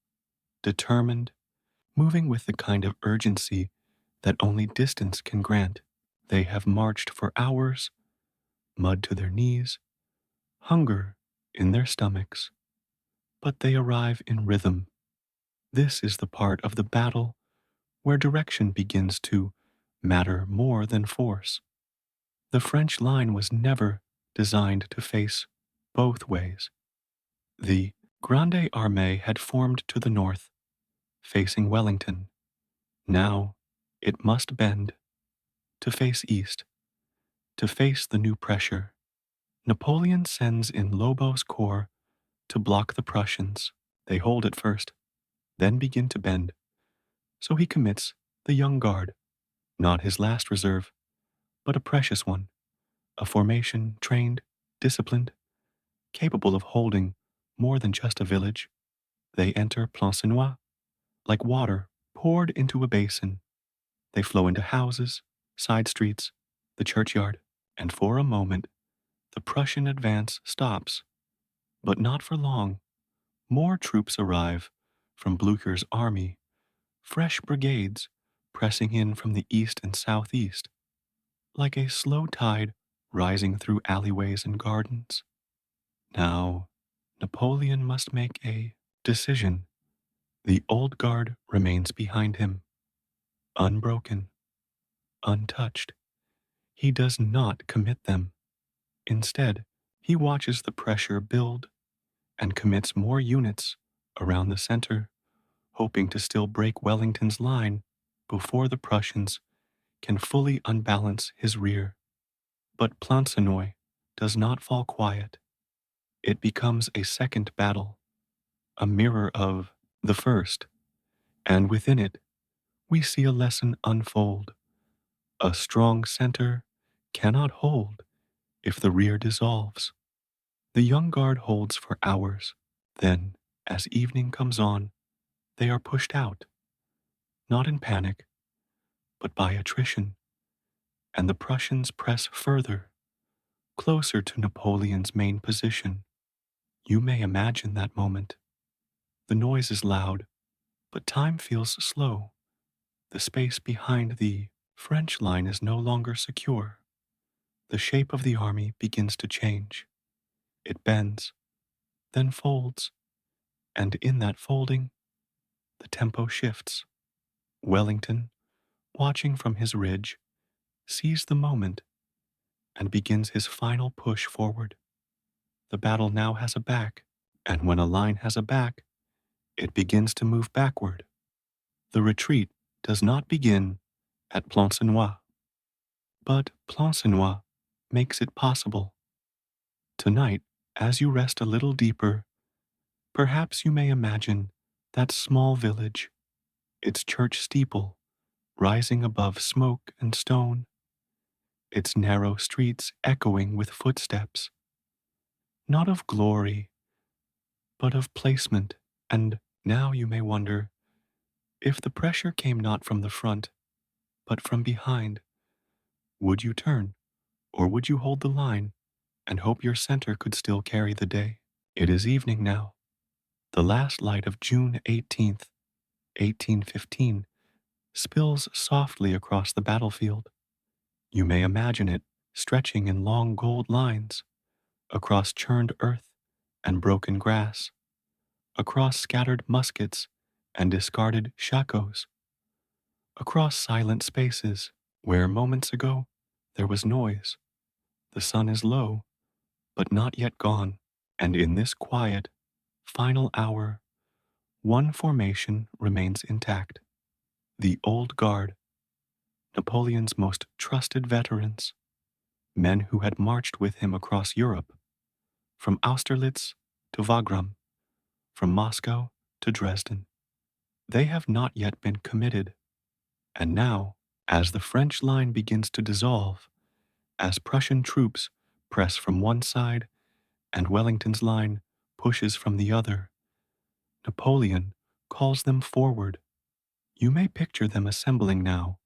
determined, moving with the kind of urgency that only distance can grant. They have marched for hours, mud to their knees, hunger in their stomachs, but they arrive in rhythm. This is the part of the battle where direction begins to matter more than force. The French line was never designed to face both ways. The Grand Armée had formed to the north, facing Wellington. Now it must bend to face east, to face the new pressure. Napoleon sends in Lobau's corps to block the Prussians. They hold it first, then begin to bend. So he commits the young guard, not his last reserve, but a precious one, a formation trained, disciplined, capable of holding more than just a village. They enter Plancenoit like water poured into a basin. They flow into houses, side streets, the churchyard, and for a moment, The Prussian advance stops, but not for long. More troops arrive from Blücher's army, fresh brigades pressing in from the east and southeast, like a slow tide rising through alleyways and gardens. Now, Napoleon must make a decision. The old guard remains behind him, unbroken, untouched. He does not commit them. Instead, he watches the pressure build and commits more units around the center, hoping to still break Wellington's line before the Prussians can fully unbalance his rear. But Plancenoit does not fall quiet. It becomes a second battle, a mirror of the first, and within it, we see a lesson unfold. A strong center cannot hold if the rear dissolves. The young guard holds for hours. Then, as evening comes on, they are pushed out, not in panic, but by attrition, and the Prussians press further, closer to Napoleon's main position. You may imagine that moment. The noise is loud, but time feels slow. The space behind the French line is no longer secure. The shape of the army begins to change. It bends, then folds, and in that folding, the tempo shifts. Wellington, watching from his ridge, sees the moment and begins his final push forward. The battle now has a back, and when a line has a back, it begins to move backward. The retreat does not begin at Plancenoit, but Plancenoit makes it possible. Tonight, as you rest a little deeper, perhaps you may imagine that small village, its church steeple rising above smoke and stone, its narrow streets echoing with footsteps, not of glory, but of placement. And now you may wonder, if the pressure came not from the front, but from behind, would you turn, or would you hold the line and hope your center could still carry the day? It is evening now. The last light of June 18th, 1815, spills softly across the battlefield. You may imagine it stretching in long gold lines across churned earth and broken grass, across scattered muskets and discarded shakoes, across silent spaces where moments ago there was noise. The sun is low, but not yet gone, and in this quiet, final hour, one formation remains intact. The old guard, Napoleon's most trusted veterans, men who had marched with him across Europe, from Austerlitz to Wagram, from Moscow to Dresden. They have not yet been committed. And now, as the French line begins to dissolve, as Prussian troops press from one side and Wellington's line pushes from the other, Napoleon calls them forward. You may picture them assembling now,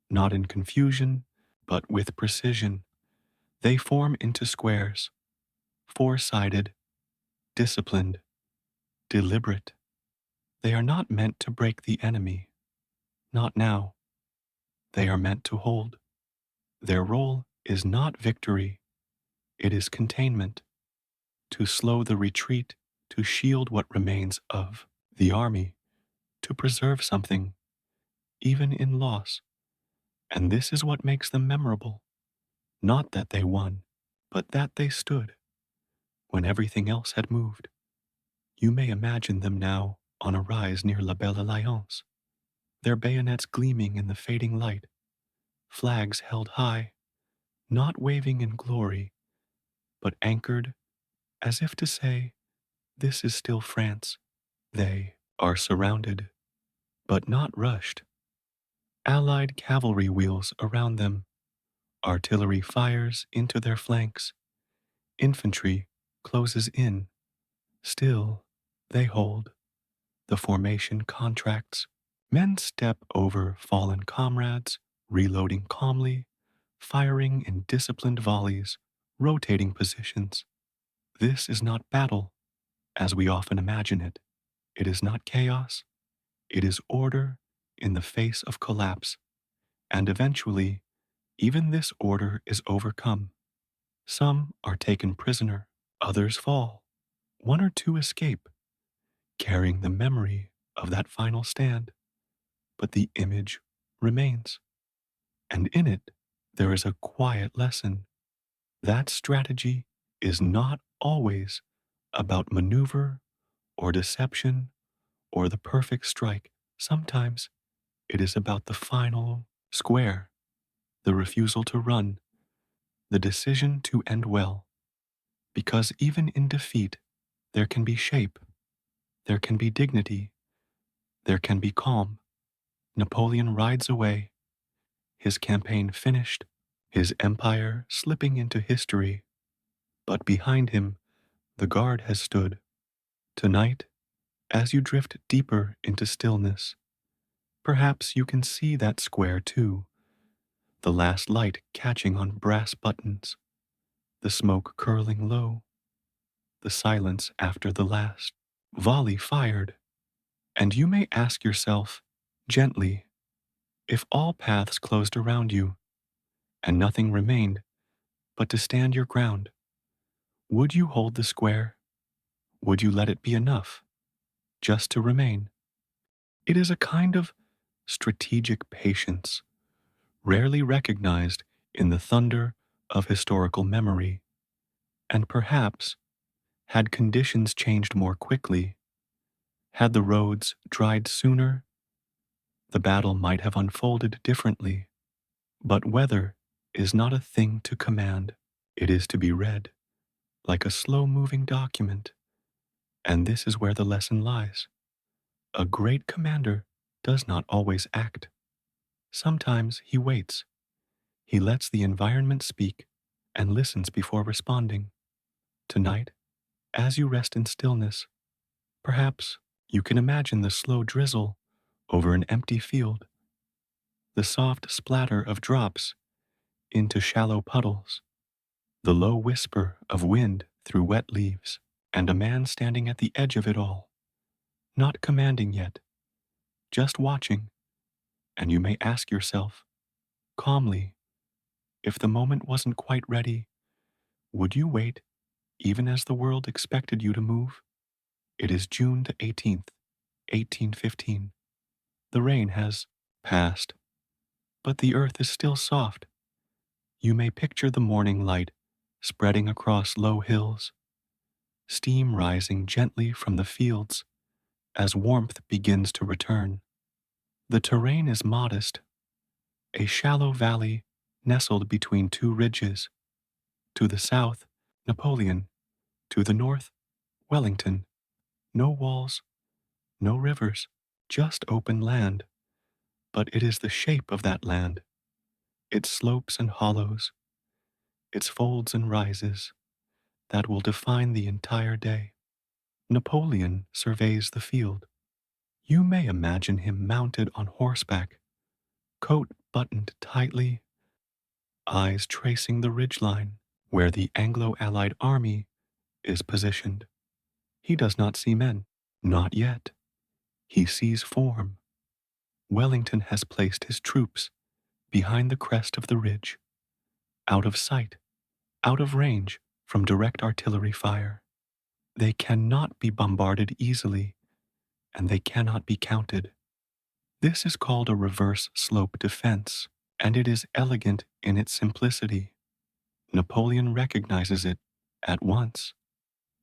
not in confusion, but with precision. They form into squares, four-sided, disciplined, deliberate. They are not meant to break the enemy, not now. They are meant to hold. Their role is not victory, it is containment, to slow the retreat, to shield what remains of the army, to preserve something, even in loss. And this is what makes them memorable. Not that they won, but that they stood when everything else had moved. You may imagine them now on a rise near La Belle Alliance, their bayonets gleaming in the fading light, flags held high, not waving in glory, but anchored as if to say, this is still France. They are surrounded, but not rushed. Allied cavalry wheels around them, artillery fires into their flanks, infantry closes in. Still, they hold. The formation contracts. Men step over fallen comrades, reloading calmly, firing in disciplined volleys, rotating positions. This is not battle, as we often imagine it. It is not chaos. It is order in the face of collapse. And eventually, even this order is overcome. Some are taken prisoner, others fall. One or two escape, carrying the memory of that final stand. But the image remains. And in it, there is a quiet lesson. That strategy is not always about maneuver or deception or the perfect strike. Sometimes it is about the final square, the refusal to run, the decision to end well. Because even in defeat, there can be shape, there can be dignity, there can be calm. Napoleon rides away, his campaign finished, his empire slipping into history. But behind him, the guard has stood. Tonight, as you drift deeper into stillness, perhaps you can see that square too, the last light catching on brass buttons, the smoke curling low, the silence after the last volley fired. And you may ask yourself, gently, if all paths closed around you, and nothing remained but to stand your ground, would you hold the square? Would you let it be enough, just to remain? It is a kind of strategic patience, rarely recognized in the thunder of historical memory, and perhaps, had conditions changed more quickly, had the roads dried sooner, the battle might have unfolded differently. But weather is not a thing to command. It is to be read like a slow-moving document. And this is where the lesson lies. A great commander does not always act. Sometimes he waits. He lets the environment speak and listens before responding. Tonight, as you rest in stillness, perhaps you can imagine the slow drizzle over an empty field, the soft splatter of drops into shallow puddles, the low whisper of wind through wet leaves, and a man standing at the edge of it all, not commanding yet, just watching. And you may ask yourself, calmly, if the moment wasn't quite ready, would you wait even as the world expected you to move? It is June the 18th, 1815. The rain has passed, but the earth is still soft. You may picture the morning light spreading across low hills, steam rising gently from the fields as warmth begins to return. The terrain is modest, a shallow valley nestled between two ridges. To the south, Napoleon. To the north, Wellington. No walls, no rivers, just open land. But it is the shape of that land, its slopes and hollows, its folds and rises, that will define the entire day. Napoleon surveys the field. You may imagine him mounted on horseback, coat buttoned tightly, eyes tracing the ridgeline where the Anglo-Allied army is positioned. He does not see men, not yet. He sees form. Wellington has placed his troops behind the crest of the ridge, out of sight, out of range from direct artillery fire. They cannot be bombarded easily, and they cannot be counted. This is called a reverse slope defense, and it is elegant in its simplicity. Napoleon recognizes it at once,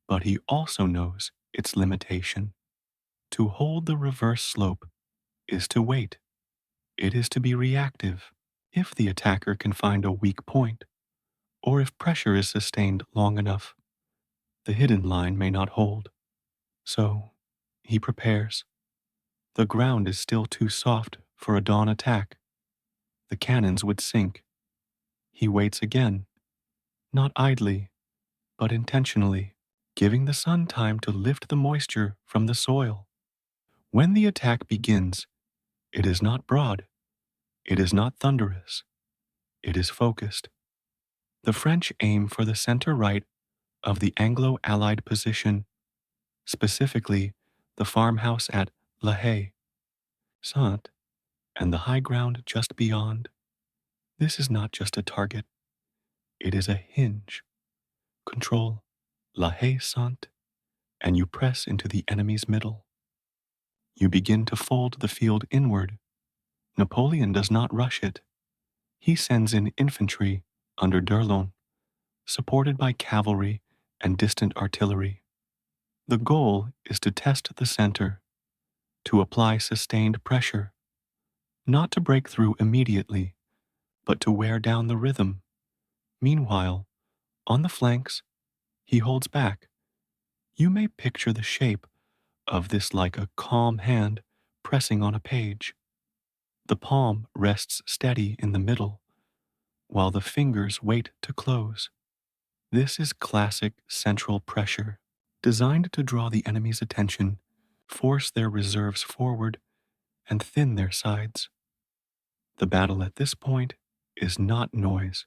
but he also knows its limitation. To hold the reverse slope is to wait. It is to be reactive. If the attacker can find a weak point, or if pressure is sustained long enough, the hidden line may not hold. So, he prepares. The ground is still too soft for a dawn attack. The cannons would sink. He waits again, not idly, but intentionally, giving the sun time to lift the moisture from the soil. When the attack begins, it is not broad, it is not thunderous, it is focused. The French aim for the center right of the Anglo-Allied position, specifically the farmhouse at La Haye, Saint, and the high ground just beyond. This is not just a target, it is a hinge. Control La Haye Saint, and you press into the enemy's middle. You begin to fold the field inward. Napoleon does not rush it. He sends in infantry under D'Erlon, supported by cavalry and distant artillery. The goal is to test the center, to apply sustained pressure, not to break through immediately, but to wear down the rhythm. Meanwhile, on the flanks, he holds back. You may picture the shape of this like a calm hand pressing on a page. The palm rests steady in the middle, while the fingers wait to close. This is classic central pressure, designed to draw the enemy's attention, force their reserves forward, and thin their sides. The battle at this point is not noise.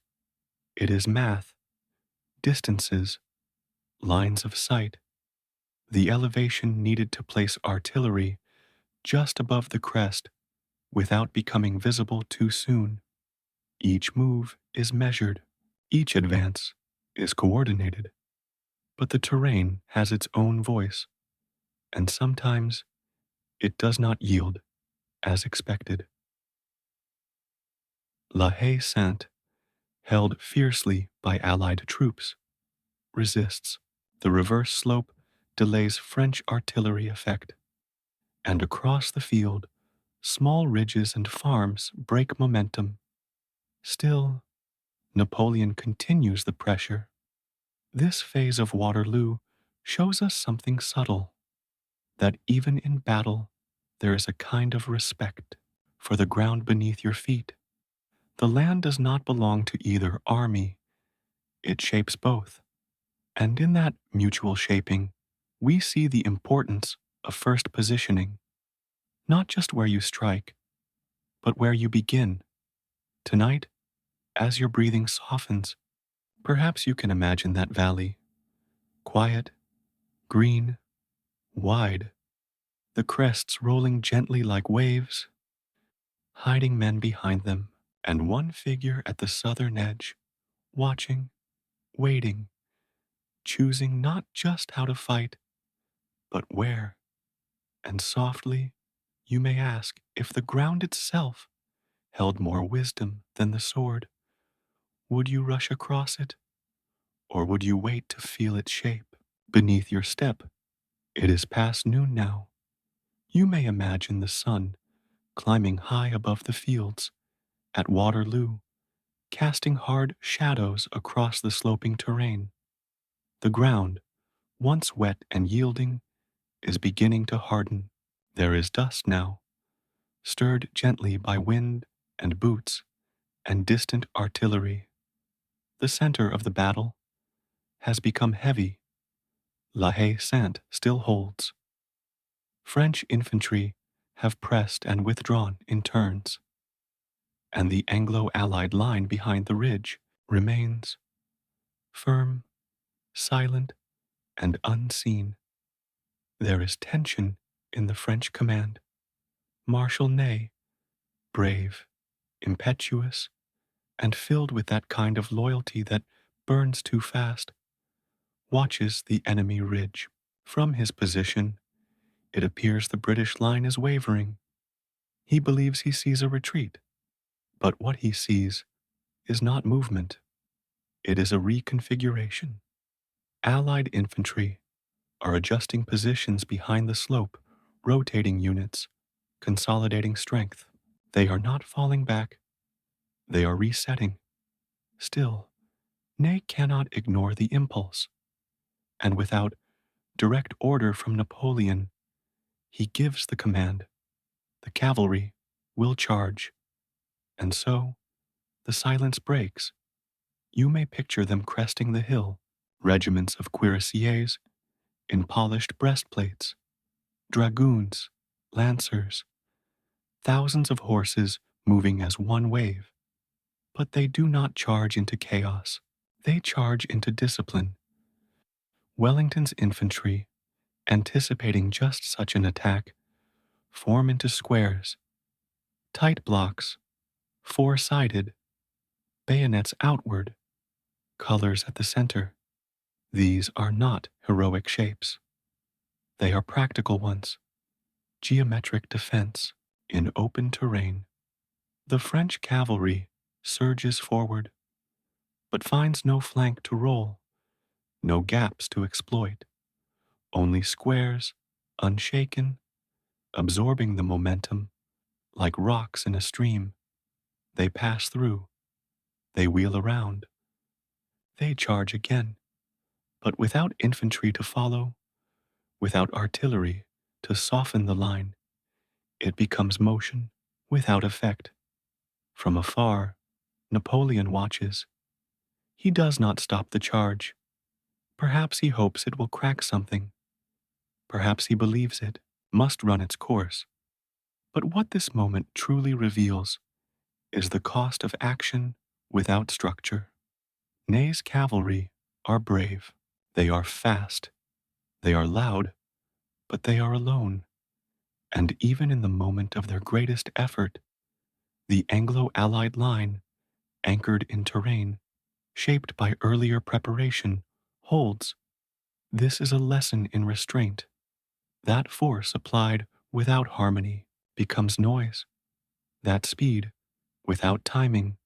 It is math, distances, lines of sight, the elevation needed to place artillery just above the crest without becoming visible too soon. Each move is measured, each advance is coordinated, but the terrain has its own voice, and sometimes it does not yield as expected. La Haye Sainte, held fiercely by Allied troops, resists. The reverse slope delays French artillery effect, and across the field, small ridges and farms break momentum. Still, Napoleon continues the pressure. This phase of Waterloo shows us something subtle, that even in battle, there is a kind of respect for the ground beneath your feet. The land does not belong to either army, it shapes both. And in that mutual shaping, we see the importance of first positioning, not just where you strike, but where you begin. Tonight, as your breathing softens, perhaps you can imagine that valley, quiet, green, wide, the crests rolling gently like waves, hiding men behind them, and one figure at the southern edge, watching, waiting, choosing not just how to fight, but where. And softly, you may ask if the ground itself held more wisdom than the sword. Would you rush across it, or would you wait to feel its shape beneath your step? It is past noon now. You may imagine the sun climbing high above the fields at Waterloo, casting hard shadows across the sloping terrain. The ground, once wet and yielding, is beginning to harden. There is dust now, stirred gently by wind and boots and distant artillery. The center of the battle has become heavy. La Haye Sainte still holds. French infantry have pressed and withdrawn in turns, and the Anglo-Allied line behind the ridge remains firm, silent, and unseen. There is tension in the French command. Marshal Ney, brave, impetuous, and filled with that kind of loyalty that burns too fast, watches the enemy ridge. From his position, it appears the British line is wavering. He believes he sees a retreat, but what he sees is not movement. It is a reconfiguration. Allied infantry are adjusting positions behind the slope, rotating units, consolidating strength. They are not falling back. They are resetting. Still, Ney cannot ignore the impulse, and without direct order from Napoleon, he gives the command. The cavalry will charge. And so, the silence breaks. You may picture them cresting the hill, regiments of cuirassiers in polished breastplates, dragoons, lancers, thousands of horses moving as one wave. But they do not charge into chaos. They charge into discipline. Wellington's infantry, anticipating just such an attack, form into squares, tight blocks, four-sided, bayonets outward, colors at the center. These are not heroic shapes. They are practical ones, geometric defense in open terrain. The French cavalry surges forward, but finds no flank to roll, no gaps to exploit, only squares, unshaken, absorbing the momentum like rocks in a stream. They pass through, they wheel around, they charge again, but without infantry to follow, without artillery to soften the line, it becomes motion without effect. From afar, Napoleon watches. He does not stop the charge. Perhaps he hopes it will crack something. Perhaps he believes it must run its course. But what this moment truly reveals is the cost of action without structure. Ney's cavalry are brave. They are fast. They are loud, but they are alone. And even in the moment of their greatest effort, the Anglo-Allied line, anchored in terrain, shaped by earlier preparation, holds. This is a lesson in restraint. That force applied without harmony becomes noise. That speed, without timing,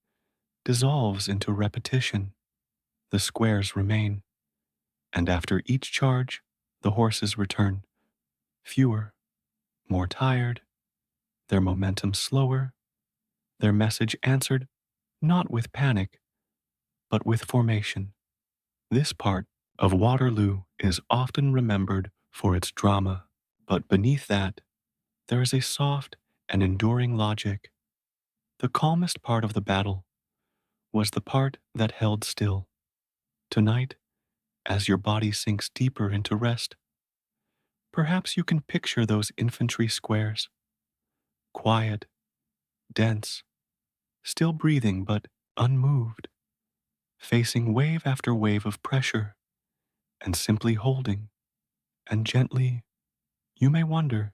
dissolves into repetition. The squares remain, and after each charge, the horses return, fewer, more tired, their momentum slower, their message answered not with panic, but with formation. This part of Waterloo is often remembered for its drama, but beneath that, there is a soft and enduring logic. The calmest part of the battle was the part that held still. Tonight, as your body sinks deeper into rest, perhaps you can picture those infantry squares, quiet, dense, still breathing but unmoved, facing wave after wave of pressure, and simply holding, and gently, you may wonder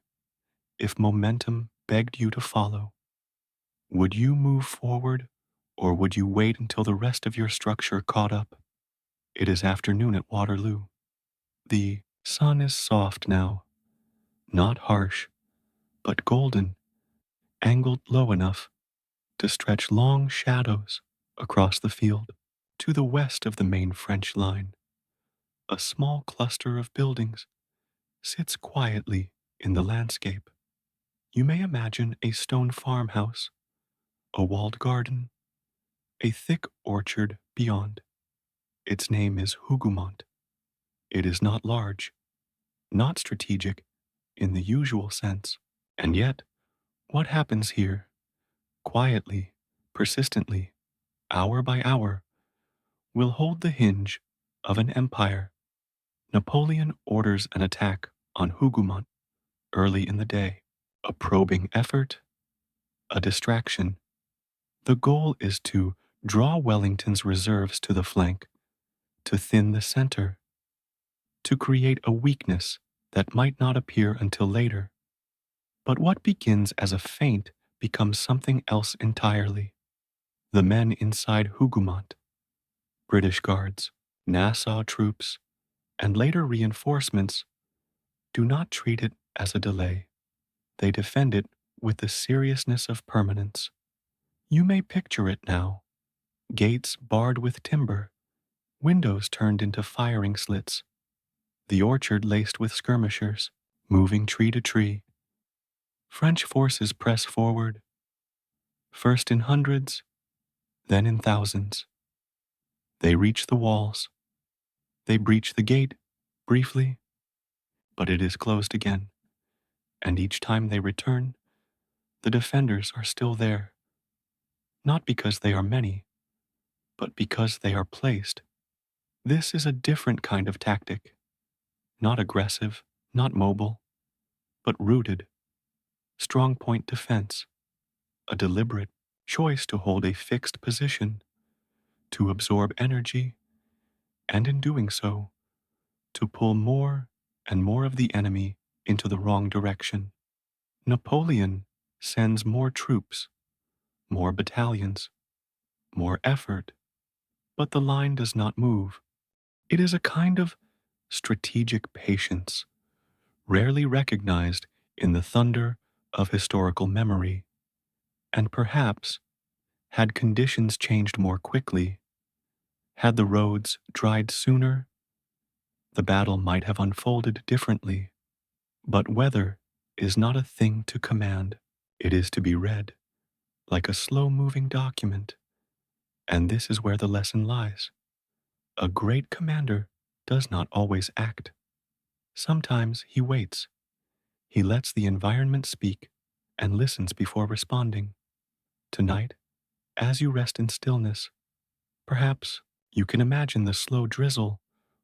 if momentum begged you to follow. Would you move forward, or would you wait until the rest of your structure caught up? It is afternoon at Waterloo. The sun is soft now, not harsh, but golden, angled low enough to stretch long shadows across the field. To the west of the main French line, a small cluster of buildings sits quietly in the landscape. You may imagine a stone farmhouse, a walled garden, a thick orchard beyond. Its name is Hougoumont. It is not large, not strategic in the usual sense. And yet, what happens here, quietly, persistently, hour by hour, will hold the hinge of an empire. Napoleon orders an attack on Hougoumont early in the day, a probing effort, a distraction. The goal is to draw Wellington's reserves to the flank, to thin the center, to create a weakness that might not appear until later. But what begins as a feint becomes something else entirely. The men inside Hougoumont, British Guards, Nassau troops, and later reinforcements, do not treat it as a delay. They defend it with the seriousness of permanence. You may picture it now. Gates barred with timber, windows turned into firing slits, the orchard laced with skirmishers, moving tree to tree. French forces press forward, first in hundreds, then in thousands. They reach the walls. They breach the gate, briefly, but it is closed again, and each time they return, the defenders are still there, not because they are many, but because they are placed. This is a different kind of tactic, not aggressive, not mobile, but rooted, strong point defense, a deliberate choice to hold a fixed position, to absorb energy and in doing so, to pull more and more of the enemy into the wrong direction. Napoleon sends more troops, more battalions, more effort, but the line does not move. It is a kind of strategic patience, rarely recognized in the thunder of historical memory, and perhaps, had conditions changed more quickly, had the roads dried sooner, the battle might have unfolded differently. But weather is not a thing to command. It is to be read like a slow-moving document. And this is where the lesson lies. A great commander does not always act. Sometimes he waits. He lets the environment speak and listens before responding. Tonight, as you rest in stillness, perhaps you can imagine the slow drizzle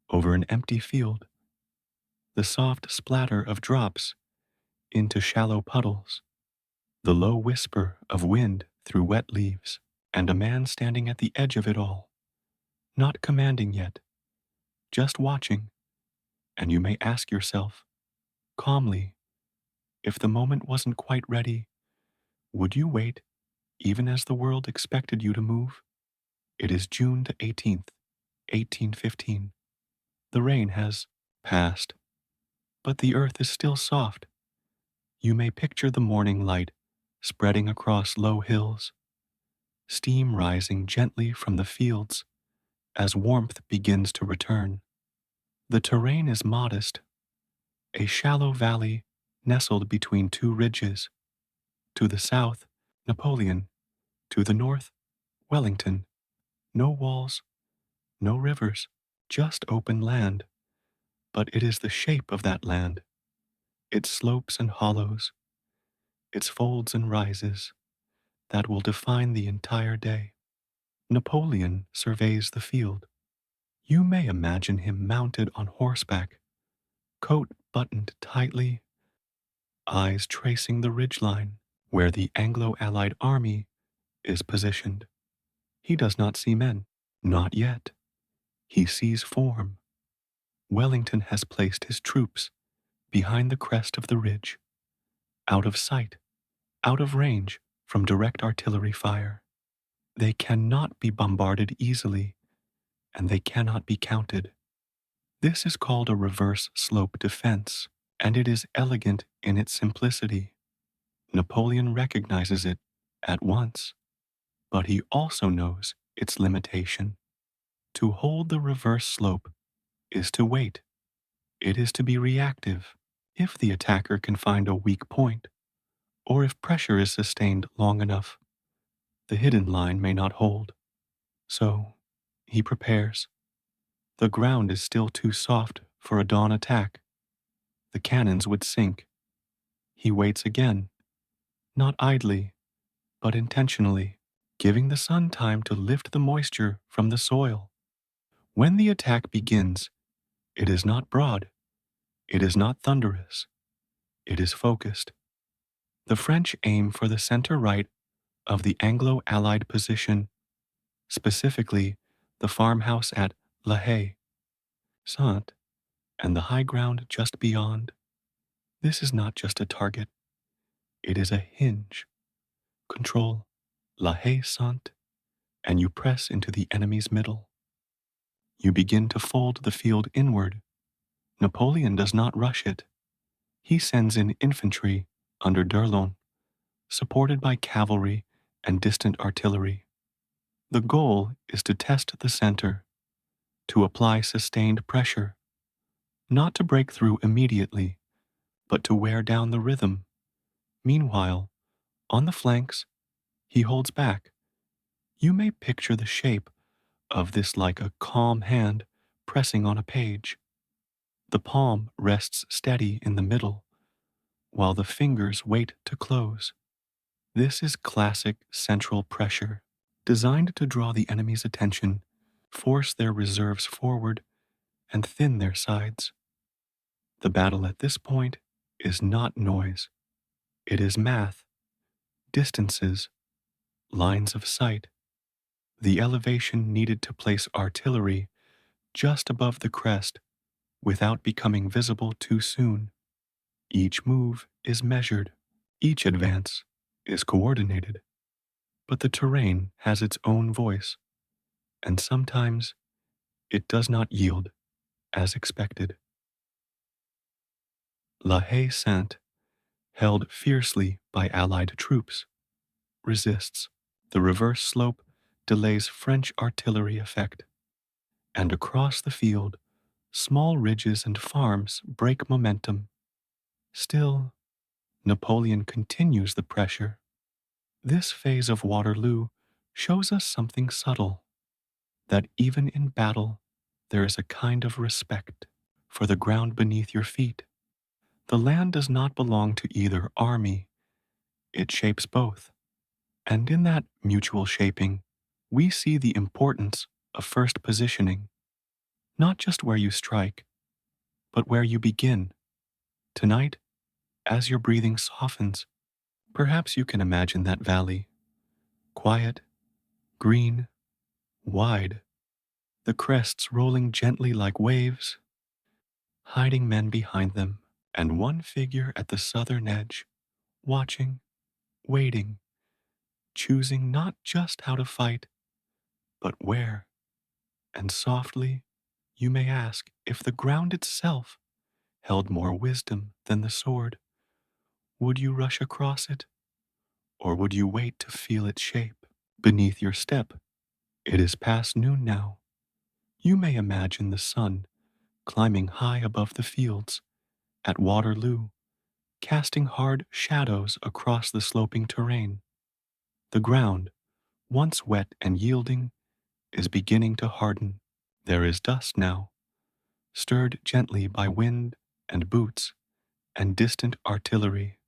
over an empty field, the soft splatter of drops into shallow puddles, the low whisper of wind through wet leaves, and a man standing at the edge of it all, not commanding yet, just watching. And you may ask yourself, calmly, if the moment wasn't quite ready, would you wait even as the world expected you to move? It is June the 18th, 1815. The rain has passed, but the earth is still soft. You may picture the morning light spreading across low hills, steam rising gently from the fields as warmth begins to return. The terrain is modest, a shallow valley nestled between two ridges. To the south, Napoleon. To the north, Wellington. No walls, no rivers, just open land. But it is the shape of that land, its slopes and hollows, its folds and rises, that will define the entire day. Napoleon surveys the field. You may imagine him mounted on horseback, coat buttoned tightly, eyes tracing the ridgeline where the Anglo-Allied army is positioned. He does not see men, not yet. He sees form. Wellington has placed his troops behind the crest of the ridge, out of sight, out of range from direct artillery fire. They cannot be bombarded easily, and they cannot be counted. This is called a reverse slope defense, and it is elegant in its simplicity. Napoleon recognizes it at once, but he also knows its limitation. To hold the reverse slope is to wait. It is to be reactive. If the attacker can find a weak point, or if pressure is sustained long enough, the hidden line may not hold. So, he prepares. The ground is still too soft for a dawn attack. The cannons would sink. He waits again, not idly, but intentionally, giving the sun time to lift the moisture from the soil. When the attack begins, it is not broad, it is not thunderous, it is focused. The French aim for the center right of the Anglo-Allied position, specifically the farmhouse at La Haye, Saint, and the high ground just beyond. This is not just a target, it is a hinge. Control La Haye Saint, and you press into the enemy's middle. You begin to fold the field inward. Napoleon does not rush it. He sends in infantry under d'Erlon, supported by cavalry and distant artillery. The goal is to test the center, to apply sustained pressure, not to break through immediately, but to wear down the rhythm. Meanwhile, on the flanks, he holds back. You may picture the shape of this like a calm hand pressing on a page. The palm rests steady in the middle, while the fingers wait to close. This is classic central pressure, designed to draw the enemy's attention, force their reserves forward, and thin their sides. The battle at this point is not noise. It is math, distances, lines of sight, the elevation needed to place artillery just above the crest without becoming visible too soon. Each move is measured, each advance is coordinated, but the terrain has its own voice, and sometimes it does not yield as expected. La Haye Sainte, held fiercely by Allied troops, resists. The reverse slope delays French artillery effect, and across the field, small ridges and farms break momentum. Still, Napoleon continues the pressure. This phase of Waterloo shows us something subtle, that even in battle, there is a kind of respect for the ground beneath your feet. The land does not belong to either army, it shapes both. And in that mutual shaping, we see the importance of first positioning, not just where you strike, but where you begin. Tonight, as your breathing softens, perhaps you can imagine that valley, quiet, green, wide, the crests rolling gently like waves, hiding men behind them, and one figure at the southern edge, watching, waiting, choosing not just how to fight, but where. And softly, you may ask if the ground itself held more wisdom than the sword. Would you rush across it, or would you wait to feel its shape beneath your step? It is past noon now. You may imagine the sun climbing high above the fields at Waterloo, casting hard shadows across the sloping terrain. The ground, once wet and yielding, is beginning to harden. There is dust now, stirred gently by wind and boots and distant artillery.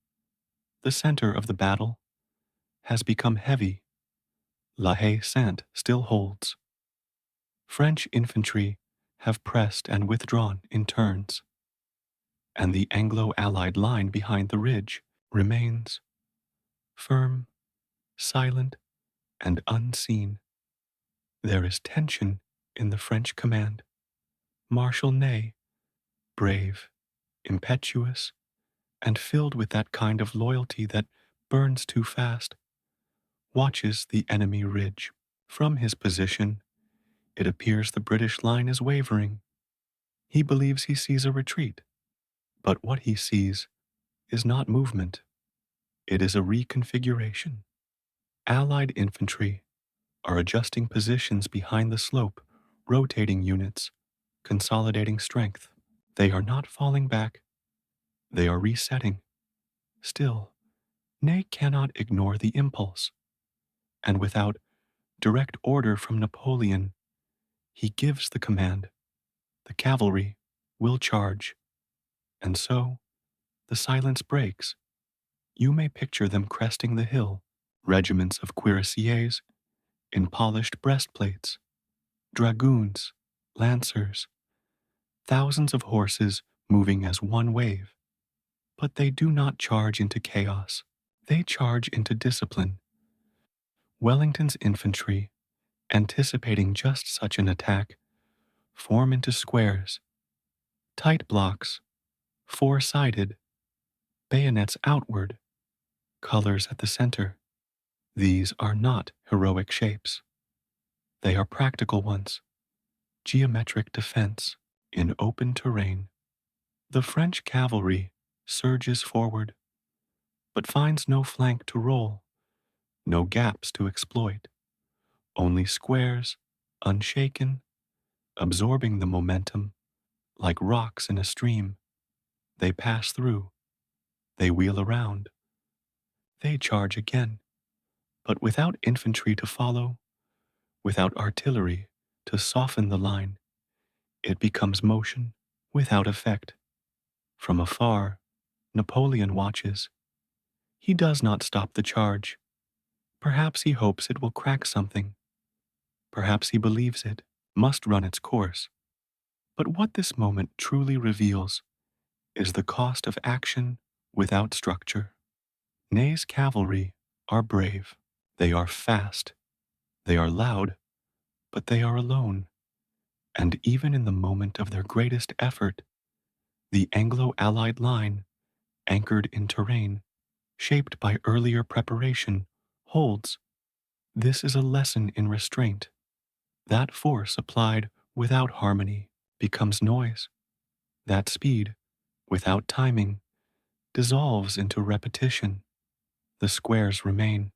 The center of the battle has become heavy. La Haye Sainte still holds. French infantry have pressed and withdrawn in turns, and the Anglo-Allied line behind the ridge remains firm, silent, and unseen. There is tension in the French command. Marshal Ney, brave, impetuous, and filled with that kind of loyalty that burns too fast, watches the enemy ridge. From his position, it appears the British line is wavering. He believes he sees a retreat, but what he sees is not movement. It is a reconfiguration. Allied infantry are adjusting positions behind the slope, rotating units, consolidating strength. They are not falling back, they are resetting. Still, Ney cannot ignore the impulse, and without direct order from Napoleon, he gives the command. The cavalry will charge. And so, the silence breaks. You may picture them cresting the hill, regiments of cuirassiers in polished breastplates, dragoons, lancers, thousands of horses moving as one wave. But they do not charge into chaos. They charge into discipline. Wellington's infantry, anticipating just such an attack, form into squares, tight blocks, four-sided, bayonets outward, colors at the center. These are not heroic shapes. They are practical ones, geometric defense in open terrain. The French cavalry surges forward, but finds no flank to roll, no gaps to exploit, only squares, unshaken, absorbing the momentum like rocks in a stream. They pass through, they wheel around, they charge again, but without infantry to follow, without artillery to soften the line, it becomes motion without effect. From afar, Napoleon watches. He does not stop the charge. Perhaps he hopes it will crack something. Perhaps he believes it must run its course. But what this moment truly reveals is the cost of action without structure. Ney's cavalry are brave. They are fast. They are loud, but they are alone. And even in the moment of their greatest effort, the Anglo-Allied line, anchored in terrain, shaped by earlier preparation, holds. This is a lesson in restraint. That force applied without harmony becomes noise. That speed, without timing, dissolves into repetition. The squares remain,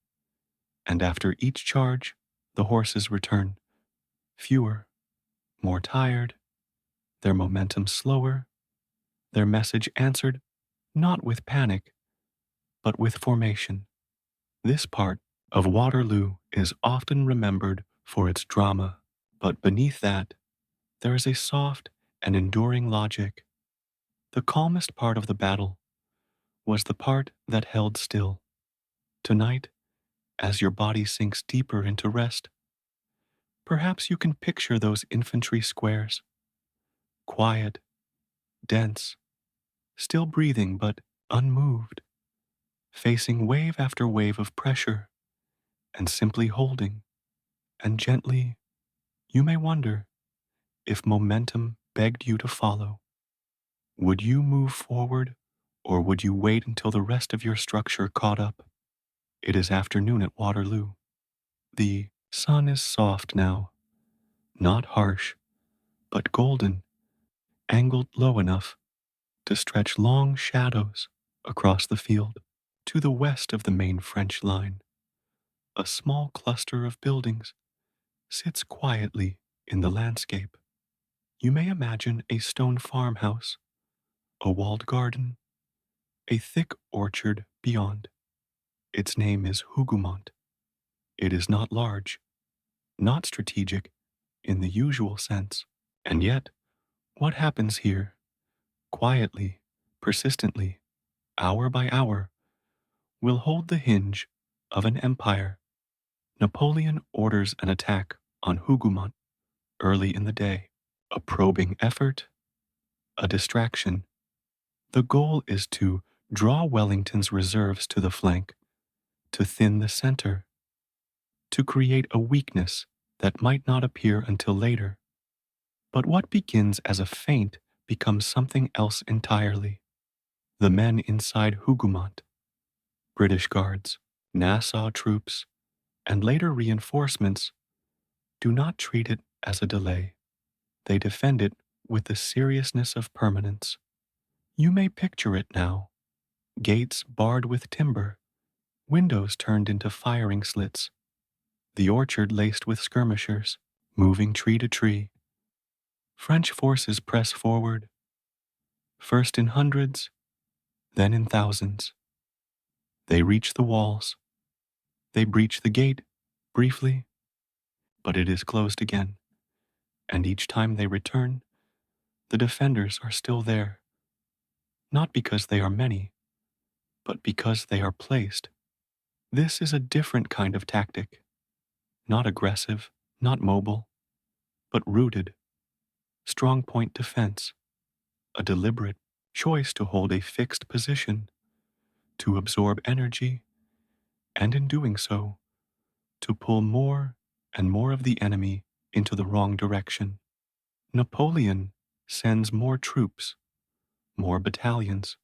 and after each charge, the horses return, fewer, more tired, their momentum slower, their message answered not with panic, but with formation. This part of Waterloo is often remembered for its drama, but beneath that, there is a soft and enduring logic. The calmest part of the battle was the part that held still. Tonight, as your body sinks deeper into rest, perhaps you can picture those infantry squares, quiet, dense, still breathing but unmoved, facing wave after wave of pressure, and simply holding, and gently, you may wonder if momentum begged you to follow. Would you move forward, or would you wait until the rest of your structure caught up? It is afternoon at Waterloo. The sun is soft now, not harsh, but golden, angled low enough to stretch long shadows across the field. To the west of the main French line, a small cluster of buildings sits quietly in the landscape. You may imagine a stone farmhouse, a walled garden, a thick orchard beyond. Its name is Hougoumont. It is not large, not strategic in the usual sense. And yet, what happens here, quietly, persistently, hour by hour, will hold the hinge of an empire. Napoleon orders an attack on Hougoumont early in the day. A probing effort, a distraction. The goal is to draw Wellington's reserves to the flank, to thin the center, to create a weakness that might not appear until later. But what begins as a feint becomes something else entirely. The men inside Hougoumont, British Guards, Nassau troops, and later reinforcements, do not treat it as a delay. They defend it with the seriousness of permanence. You may picture it now. Gates barred with timber, windows turned into firing slits, the orchard laced with skirmishers, moving tree to tree. French forces press forward, first in hundreds, then in thousands. They reach the walls. They breach the gate, briefly, but it is closed again, and each time they return, the defenders are still there, not because they are many, but because they are placed. This is a different kind of tactic, not aggressive, not mobile, but rooted, strong point defense, a deliberate choice to hold a fixed position, to absorb energy, and in doing so, to pull more and more of the enemy into the wrong direction. Napoleon sends more troops, more battalions,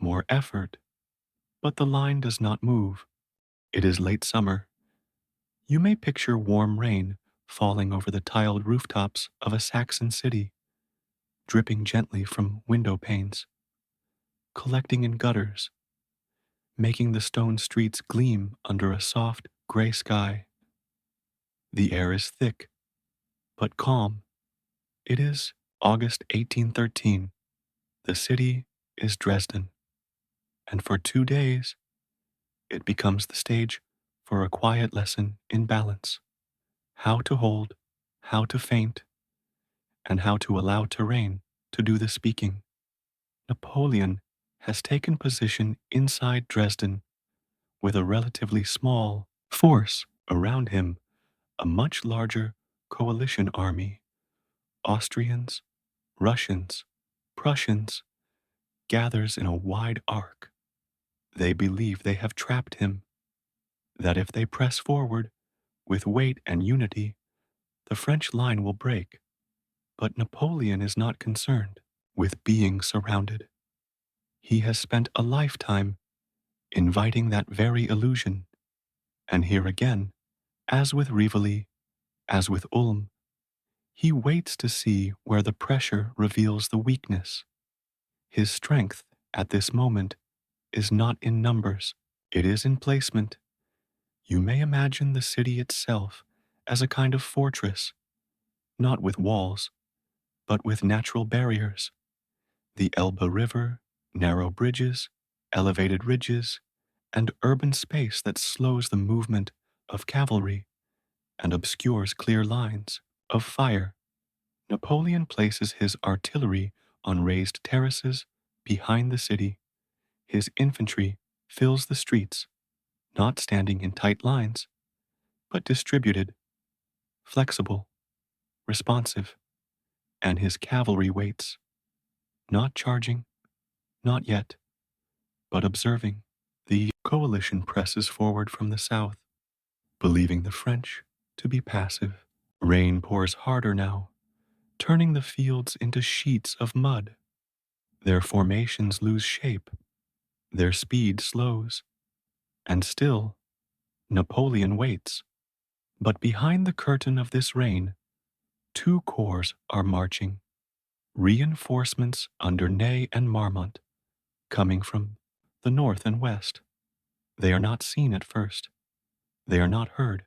more effort, but the line does not move. It is late summer. You may picture warm rain falling over the tiled rooftops of a Saxon city, dripping gently from window panes, collecting in gutters, making the stone streets gleam under a soft gray sky. The air is thick, but calm. It is August 1813. The city is Dresden, and for 2 days, it becomes the stage for a quiet lesson in balance, how to hold, how to feint, and how to allow terrain to do the speaking. Napoleon has taken position inside Dresden with a relatively small force around him, a much larger coalition army. Austrians, Russians, Prussians gathers in a wide arc. They believe they have trapped him, that if they press forward with weight and unity, the French line will break. But Napoleon is not concerned with being surrounded. He has spent a lifetime inviting that very illusion. And here again, as with Rivoli, as with Ulm, he waits to see where the pressure reveals the weakness. His strength at this moment is not in numbers, it is in placement. You may imagine the city itself as a kind of fortress, not with walls, but with natural barriers. The Elbe River, narrow bridges, elevated ridges, and urban space that slows the movement of cavalry and obscures clear lines of fire. Napoleon places his artillery on raised terraces behind the city. His infantry fills the streets, not standing in tight lines, but distributed, flexible, responsive, and his cavalry waits, not charging, not yet, but observing. The coalition presses forward from the south, believing the French to be passive. Rain pours harder now, turning the fields into sheets of mud. Their formations lose shape, their speed slows, and still Napoleon waits. But behind the curtain of this rain, two corps are marching, reinforcements under Ney and Marmont, coming from the north and west. They are not seen at first. They are not heard.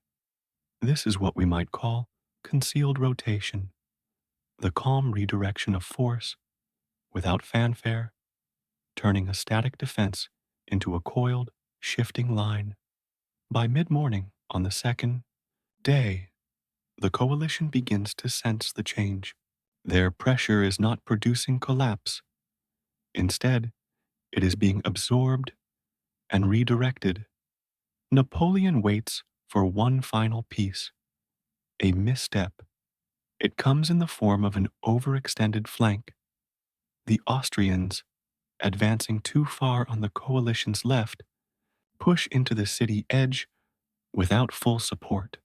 This is what we might call concealed rotation, the calm redirection of force, without fanfare, turning a static defense into a coiled, shifting line. By mid-morning on the second day, the coalition begins to sense the change. Their pressure is not producing collapse. Instead, it is being absorbed and redirected. Napoleon waits for one final piece, a misstep. It comes in the form of an overextended flank. The Austrians, advancing too far on the coalition's left, push into the city edge without full support.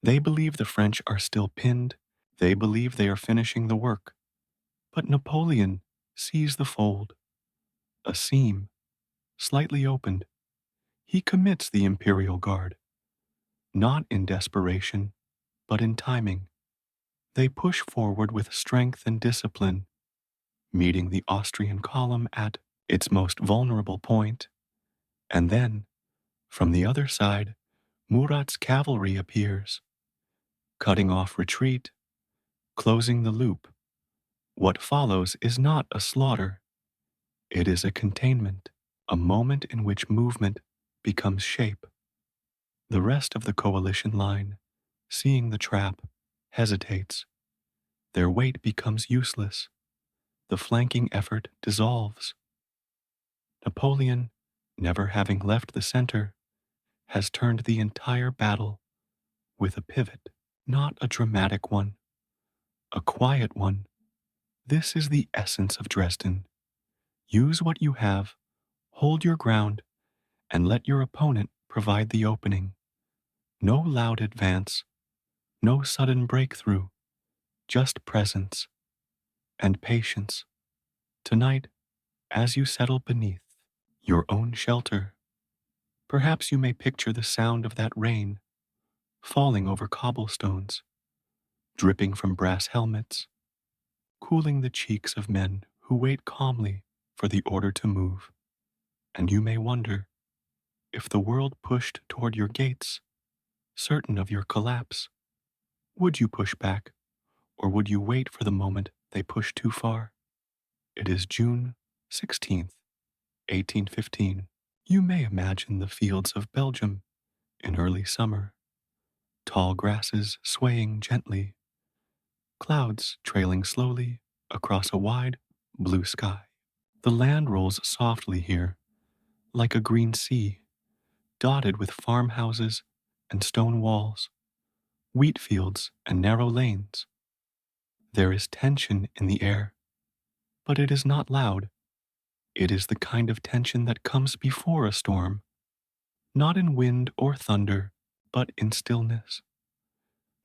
They believe the French are still pinned. They believe they are finishing the work. But Napoleon sees the fold, a seam, slightly opened. He commits the Imperial Guard, not in desperation, but in timing. They push forward with strength and discipline, meeting the Austrian column at its most vulnerable point. And then, from the other side, Murat's cavalry appears, cutting off retreat, closing the loop. What follows is not a slaughter. It is a containment, a moment in which movement becomes shape. The rest of the coalition line, seeing the trap, hesitates. Their weight becomes useless. The flanking effort dissolves. Napoleon, never having left the center, has turned the entire battle with a pivot, not a dramatic one, a quiet one. This is the essence of Dresden. Use what you have, hold your ground, and let your opponent provide the opening. No loud advance, no sudden breakthrough, just presence and patience. Tonight, as you settle beneath your own shelter, perhaps you may picture the sound of that rain falling over cobblestones, dripping from brass helmets, cooling the cheeks of men who wait calmly for the order to move. And you may wonder, if the world pushed toward your gates, certain of your collapse, would you push back, or would you wait for the moment they push too far? It is June 16th, 1815. You may imagine the fields of Belgium in early summer, tall grasses swaying gently, clouds trailing slowly across a wide blue sky. The land rolls softly here, like a green sea, dotted with farmhouses and stone walls, wheat fields and narrow lanes. There is tension in the air, but it is not loud. It is the kind of tension that comes before a storm, not in wind or thunder, but in stillness.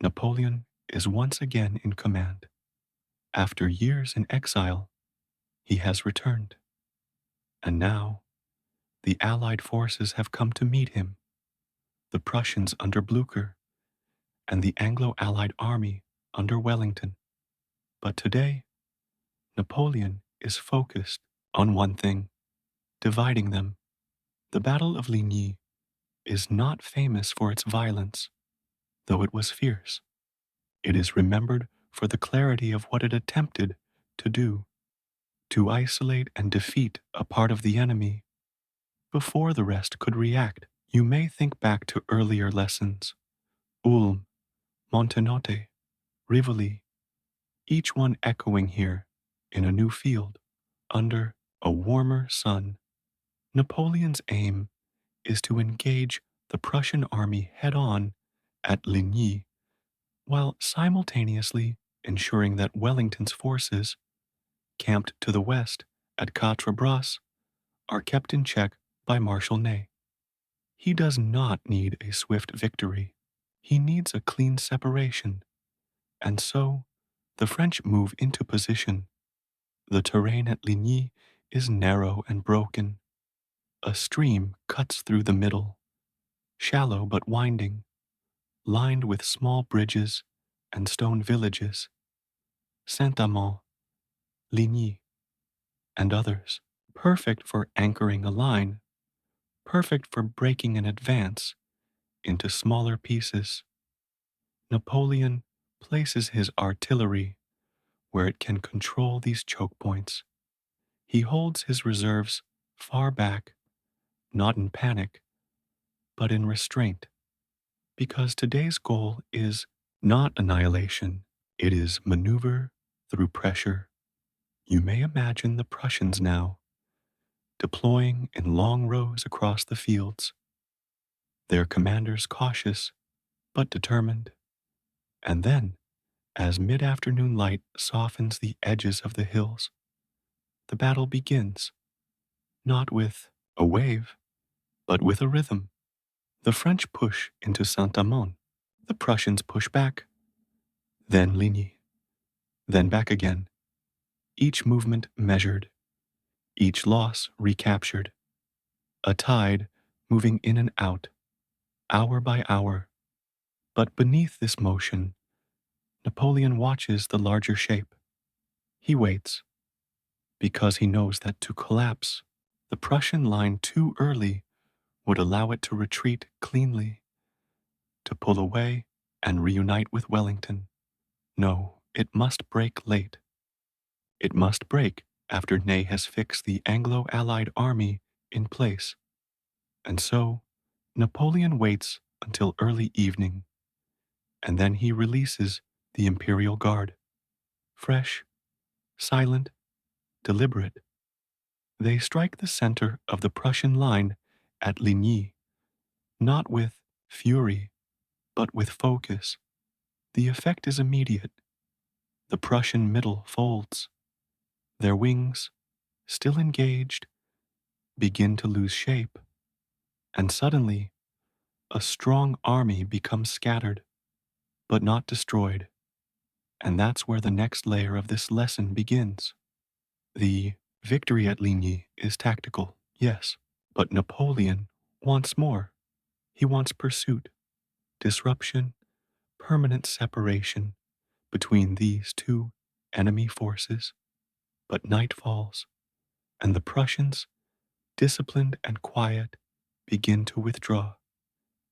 Napoleon is once again in command. After years in exile, he has returned. And now, the Allied forces have come to meet him, the Prussians under Blücher, and the Anglo-Allied army under Wellington. But today, Napoleon is focused on one thing, dividing them. The Battle of Ligny is not famous for its violence, though it was fierce. It is remembered for the clarity of what it attempted to do, to isolate and defeat a part of the enemy before the rest could react. You may think back to earlier lessons, Ulm, Montenotte, Rivoli, each one echoing here in a new field, under a warmer sun. Napoleon's aim is to engage the Prussian army head-on at Ligny, while simultaneously ensuring that Wellington's forces, camped to the west at Quatre Bras, are kept in check by Marshal Ney. He does not need a swift victory. He needs a clean separation. And so, the French move into position. The terrain at Ligny is narrow and broken. A stream cuts through the middle, shallow but winding, lined with small bridges and stone villages, Saint-Amand, Ligny, and others, perfect for anchoring a line, perfect for breaking an advance into smaller pieces. Napoleon places his artillery where it can control these choke points. He holds his reserves far back, not in panic, but in restraint, because today's goal is not annihilation, it is maneuver through pressure. You may imagine the Prussians now, deploying in long rows across the fields, their commanders cautious but determined. And then, as mid-afternoon light softens the edges of the hills, the battle begins, not with a wave, but with a rhythm. The French push into Saint-Amand, the Prussians push back, then Ligny, then back again, each movement measured, each loss recaptured, a tide moving in and out, hour by hour. But beneath this motion, Napoleon watches the larger shape. He waits, because he knows that to collapse the Prussian line too early would allow it to retreat cleanly, to pull away and reunite with Wellington. No, it must break late. It must break after Ney has fixed the Anglo-Allied army in place. And so, Napoleon waits until early evening, and then he releases the Imperial Guard. Fresh, silent, deliberate. They strike the center of the Prussian line at Ligny, not with fury, but with focus. The effect is immediate. The Prussian middle folds. Their wings, still engaged, begin to lose shape, and suddenly, a strong army becomes scattered, but not destroyed. And that's where the next layer of this lesson begins. The victory at Ligny is tactical, yes, but Napoleon wants more. He wants pursuit, disruption, permanent separation between these two enemy forces. But night falls, and the Prussians, disciplined and quiet, begin to withdraw,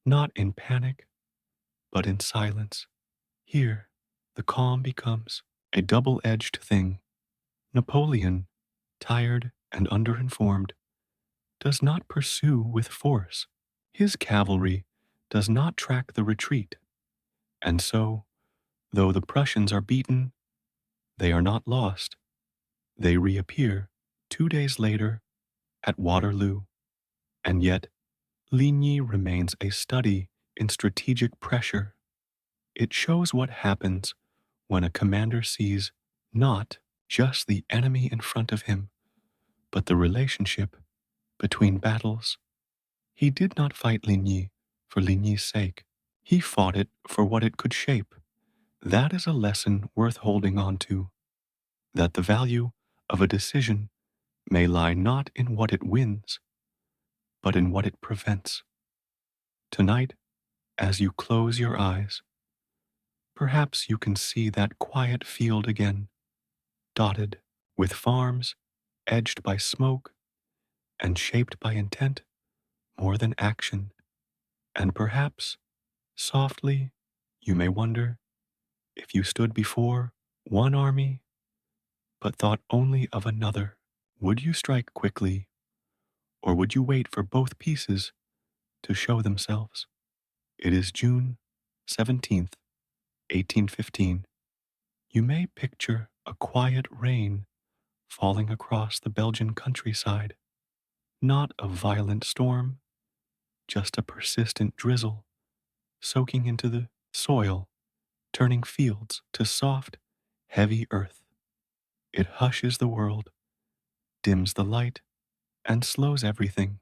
not in panic, but in silence. Here, the calm becomes a double-edged thing. Napoleon, tired and underinformed, does not pursue with force. His cavalry does not track the retreat. And so, though the Prussians are beaten, they are not lost. They reappear 2 days later at Waterloo. And yet, Ligny remains a study in strategic pressure. It shows what happens when a commander sees not just the enemy in front of him, but the relationship between battles. He did not fight Ligny for Ligny's sake. He fought it for what it could shape. That is a lesson worth holding on to. that the value of a decision may lie not in what it wins, but in what it prevents. Tonight, as you close your eyes, perhaps you can see that quiet field again, dotted with farms edged by smoke and shaped by intent more than action. And perhaps, softly, you may wonder if you stood before one army but thought only of another, would you strike quickly, or would you wait for both pieces to show themselves? It is June 17th, 1815. You may picture a quiet rain falling across the Belgian countryside, not a violent storm, just a persistent drizzle soaking into the soil, turning fields to soft, heavy earth. It hushes the world, dims the light, and slows everything.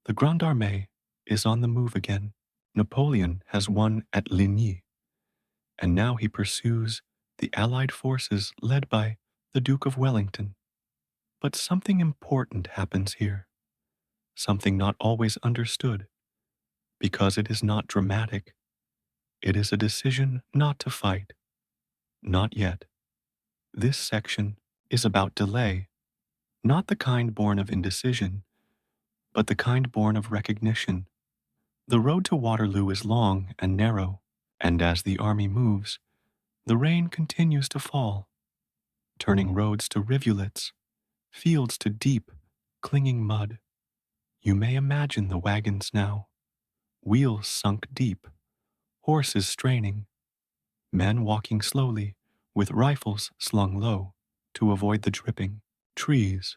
The Grand Armée is on the move again. Napoleon has won at Ligny, and now he pursues the Allied forces led by the Duke of Wellington. But something important happens here, something not always understood, because it is not dramatic. It is a decision not to fight. Not yet. This section is about delay, not the kind born of indecision, but the kind born of recognition. The road to Waterloo is long and narrow, and as the army moves, the rain continues to fall, turning roads to rivulets, fields to deep, clinging mud. You may imagine the wagons now, wheels sunk deep, horses straining, men walking slowly with rifles slung low to avoid the dripping trees.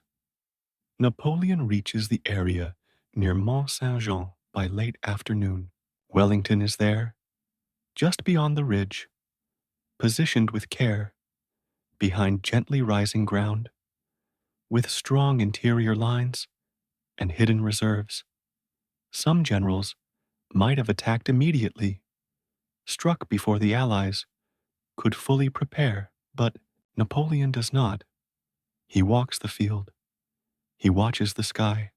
Napoleon reaches the area near Mont Saint-Jean by late afternoon. Wellington is there, just beyond the ridge, positioned with care, behind gently rising ground, with strong interior lines and hidden reserves. Some generals might have attacked immediately, struck before the Allies could fully prepare, but Napoleon does not. He walks the field, he watches the sky,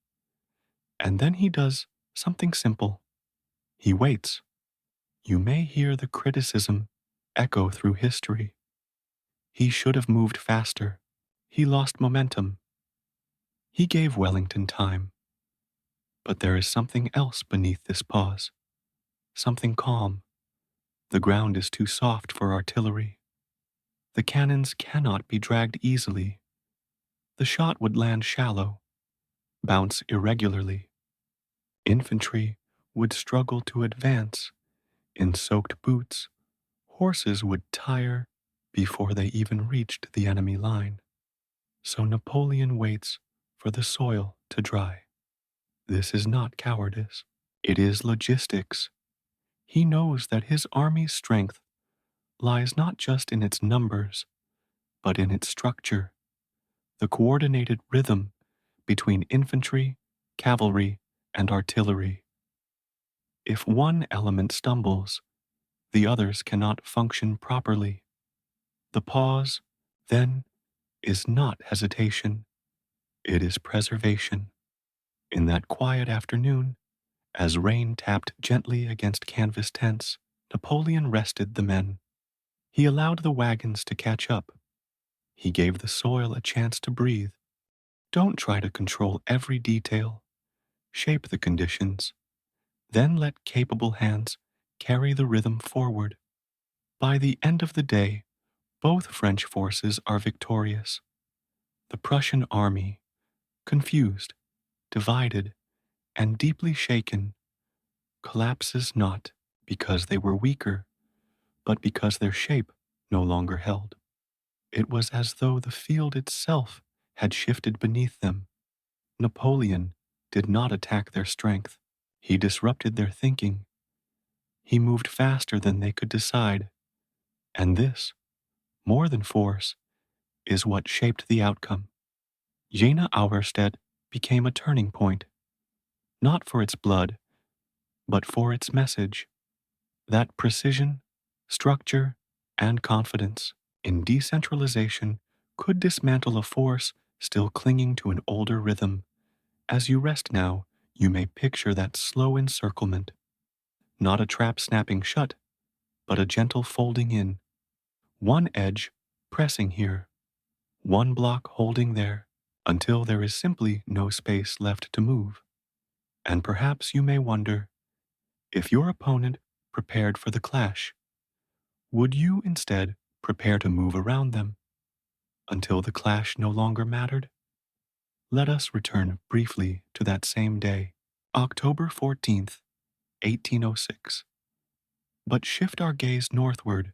and then he does something simple. He waits. You may hear the criticism echo through history. He should have moved faster. He lost momentum. He gave Wellington time. But there is something else beneath this pause, something calm. The ground is too soft for artillery. The cannons cannot be dragged easily. The shot would land shallow, bounce irregularly. Infantry would struggle to advance. In soaked boots, horses would tire before they even reached the enemy line. So Napoleon waits for the soil to dry. This is not cowardice. It is logistics. He knows that his army's strength lies not just in its numbers, but in its structure, the coordinated rhythm between infantry, cavalry, and artillery. If one element stumbles, the others cannot function properly. The pause, then, is not hesitation. It is preservation. In that quiet afternoon, as rain tapped gently against canvas tents, Napoleon rested the men. He allowed the wagons to catch up. He gave the soil a chance to breathe. Don't try to control every detail. Shape the conditions. Then let capable hands carry the rhythm forward. By the end of the day, both French forces are victorious. The Prussian army, confused, divided, and deeply shaken, collapses not because they were weaker, but because their shape no longer held. It was as though the field itself had shifted beneath them. Napoleon did not attack their strength. He disrupted their thinking. He moved faster than they could decide. And this, more than force, is what shaped the outcome. Jena Auerstedt became a turning point, not for its blood, but for its message. That precision, structure, and confidence in decentralization could dismantle a force still clinging to an older rhythm. As you rest now, you may picture that slow encirclement, not a trap snapping shut, but a gentle folding in, one edge pressing here, one block holding there, until there is simply no space left to move. And perhaps you may wonder, if your opponent prepared for the clash, would you instead prepare to move around them until the clash no longer mattered? Let us return briefly to that same day, October 14th, 1806, but shift our gaze northward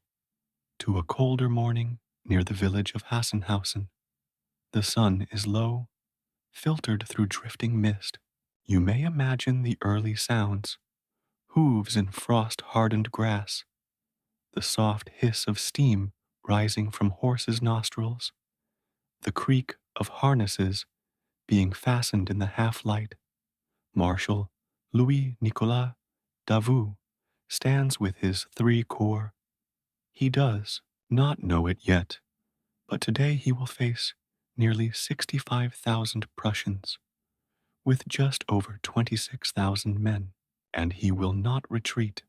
to a colder morning near the village of Hassenhausen. The sun is low, filtered through drifting mist. You may imagine the early sounds, hooves in frost-hardened grass, the soft hiss of steam rising from horses' nostrils, the creak of harnesses being fastened in the half-light. Marshal Louis-Nicolas Davout stands with his 3 corps. He does not know it yet, but today he will face nearly 65,000 Prussians, with just over 26,000 men, and he will not retreat.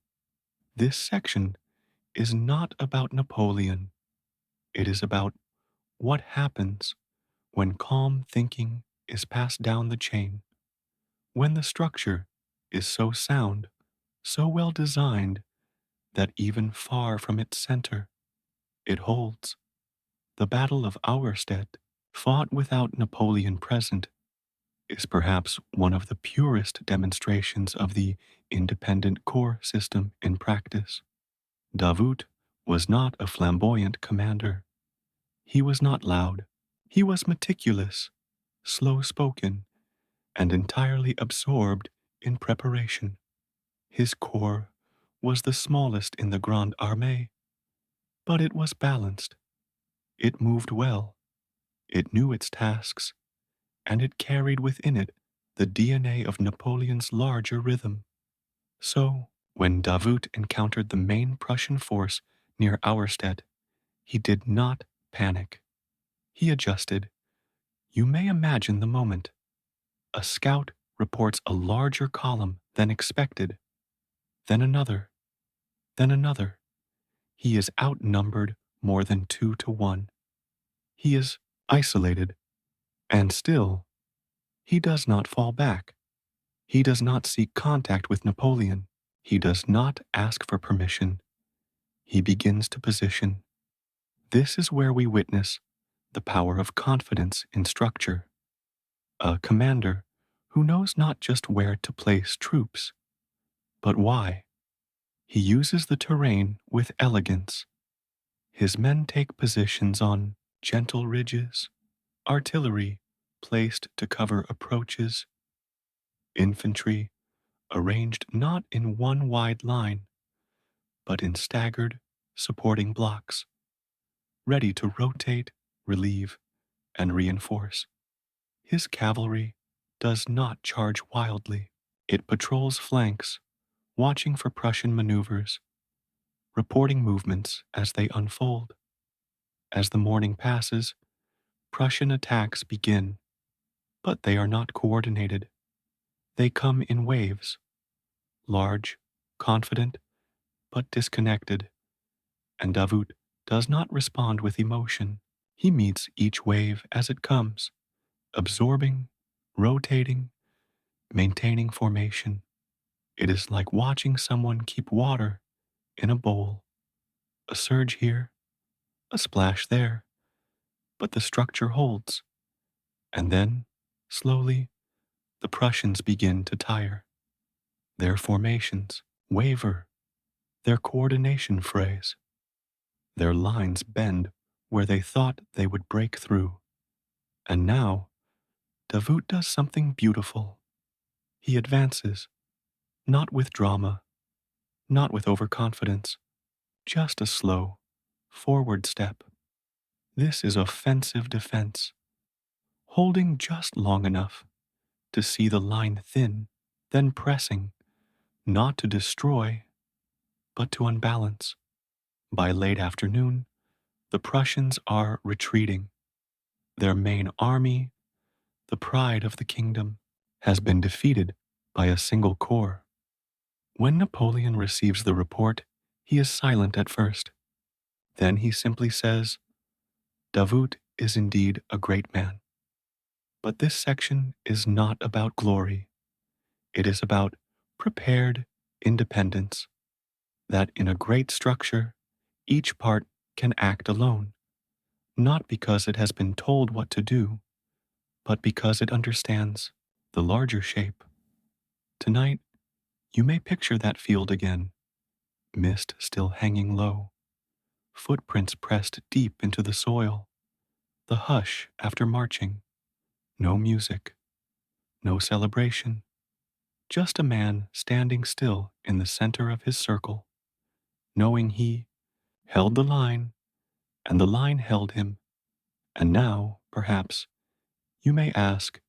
This section is not about Napoleon. It is about what happens when calm thinking is passed down the chain, when the structure is so sound, so well designed, that even far from its center, it holds. The Battle of Austerlitz, fought without Napoleon present, is perhaps one of the purest demonstrations of the independent corps system in practice. Davout was not a flamboyant commander. He was not loud. He was meticulous, slow-spoken, and entirely absorbed in preparation. His corps was the smallest in the Grand Armée, but it was balanced. It moved well. It knew its tasks, and it carried within it the DNA of Napoleon's larger rhythm. So, when Davout encountered the main Prussian force near Auerstedt, he did not panic. He adjusted. You may imagine the moment. A scout reports a larger column than expected, then another, then another. He is outnumbered more than 2 to 1. He is isolated, and still, he does not fall back. He does not seek contact with Napoleon. He does not ask for permission. He begins to position. This is where we witness the power of confidence in structure. A commander who knows not just where to place troops, but why. He uses the terrain with elegance. His men take positions on gentle ridges, artillery placed to cover approaches, infantry arranged not in one wide line, but in staggered, supporting blocks, ready to rotate, relieve, and reinforce. His cavalry does not charge wildly. It patrols flanks, watching for Prussian maneuvers, reporting movements as they unfold. As the morning passes, Prussian attacks begin, but they are not coordinated. They come in waves, large, confident, but disconnected, and Davout does not respond with emotion. He meets each wave as it comes, absorbing, rotating, maintaining formation. It is like watching someone keep water in a bowl. A surge here, a splash there, but the structure holds. And then, slowly, the Prussians begin to tire. Their formations waver, their coordination frays. Their lines bend where they thought they would break through. And now, Davout does something beautiful. He advances, not with drama, not with overconfidence, just a slow, forward step. This is offensive defense, holding just long enough to see the line thin, then pressing, not to destroy, but to unbalance. By late afternoon, the Prussians are retreating. Their main army, the pride of the kingdom, has been defeated by a single corps. When Napoleon receives the report, he is silent at first. Then he simply says, Davout is indeed a great man. But this section is not about glory. It is about prepared independence, that in a great structure, each part can act alone, not because it has been told what to do, but because it understands the larger shape. Tonight, you may picture that field again, mist still hanging low, footprints pressed deep into the soil, the hush after marching, no music, no celebration, just a man standing still in the center of his circle, knowing he held the line and the line held him. And now, perhaps, you may ask,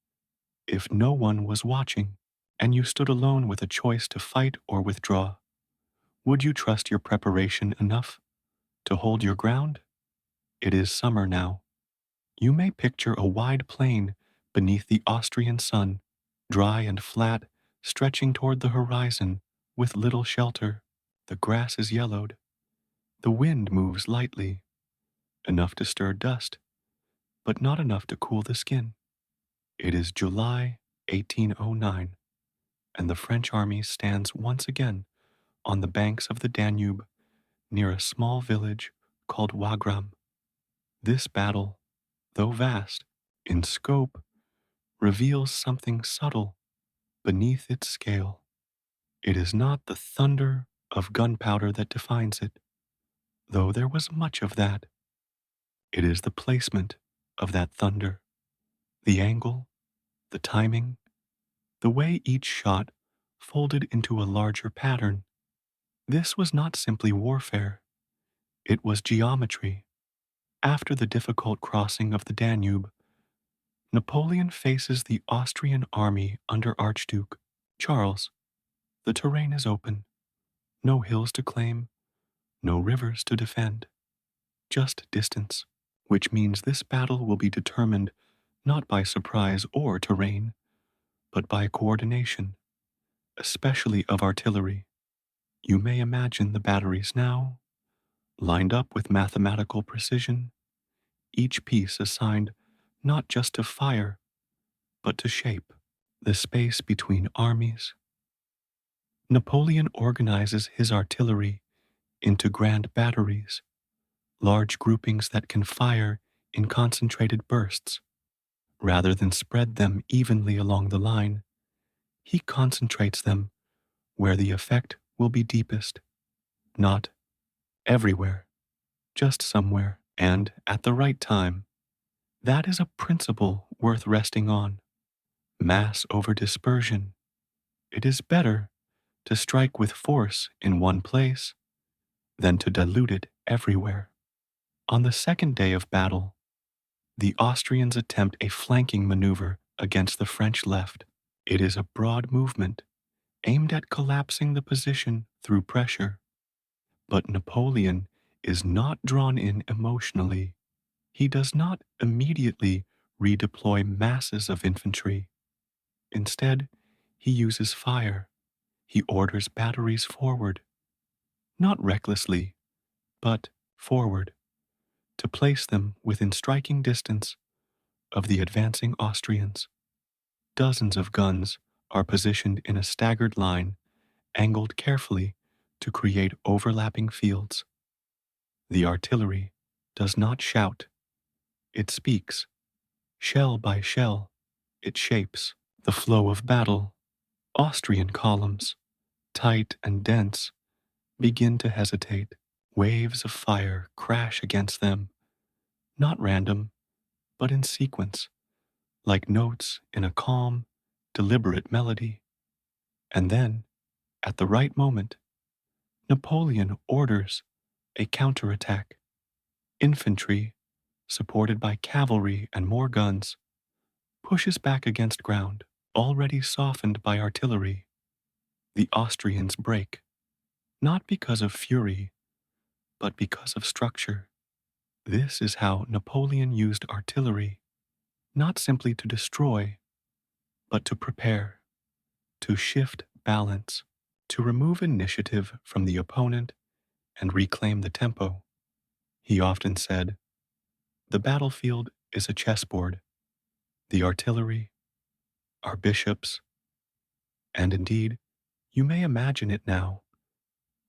if no one was watching and you stood alone with a choice to fight or withdraw, would you trust your preparation enough to hold your ground? It is summer now. You may picture a wide plain beneath the Austrian sun, dry and flat, stretching toward the horizon with little shelter. The grass is yellowed. The wind moves lightly, enough to stir dust, but not enough to cool the skin. It is July 1809, and the French army stands once again on the banks of the Danube near a small village called Wagram. This battle, though vast in scope, reveals something subtle beneath its scale. It is not the thunder of gunpowder that defines it, though there was much of that. It is the placement of that thunder, the angle, the timing, the way each shot folded into a larger pattern. This was not simply warfare, it was geometry. After the difficult crossing of the Danube, Napoleon faces the Austrian army under Archduke Charles. The terrain is open, no hills to claim, no rivers to defend, just distance, which means this battle will be determined not by surprise or terrain, but by coordination, especially of artillery. You may imagine the batteries now, lined up with mathematical precision, each piece assigned not just to fire, but to shape the space between armies. Napoleon organizes his artillery into grand batteries, large groupings that can fire in concentrated bursts. Rather than spread them evenly along the line, he concentrates them where the effect will be deepest, not everywhere, just somewhere, and at the right time. That is a principle worth resting on. Mass over dispersion. It is better to strike with force in one place than to dilute it everywhere. On the second day of battle, the Austrians attempt a flanking maneuver against the French left. It is a broad movement aimed at collapsing the position through pressure. But Napoleon is not drawn in emotionally. He does not immediately redeploy masses of infantry. Instead, he uses fire. He orders batteries forward, not recklessly, but forward, to place them within striking distance of the advancing Austrians. Dozens of guns are positioned in a staggered line, angled carefully to create overlapping fields. The artillery does not shout, it speaks. Shell by shell, it shapes the flow of battle. Austrian columns, tight and dense, begin to hesitate. Waves of fire crash against them, not random, but in sequence, like notes in a calm, deliberate melody. And then, at the right moment, Napoleon orders a counterattack. Infantry, supported by cavalry and more guns, pushes back against ground, already softened by artillery. The Austrians break, not because of fury, but because of structure. This is how Napoleon used artillery. not simply to destroy, but to prepare, to shift balance, to remove initiative from the opponent and reclaim the tempo. He often said, "The battlefield is a chessboard, the artillery, our bishops," and indeed, you may imagine it now,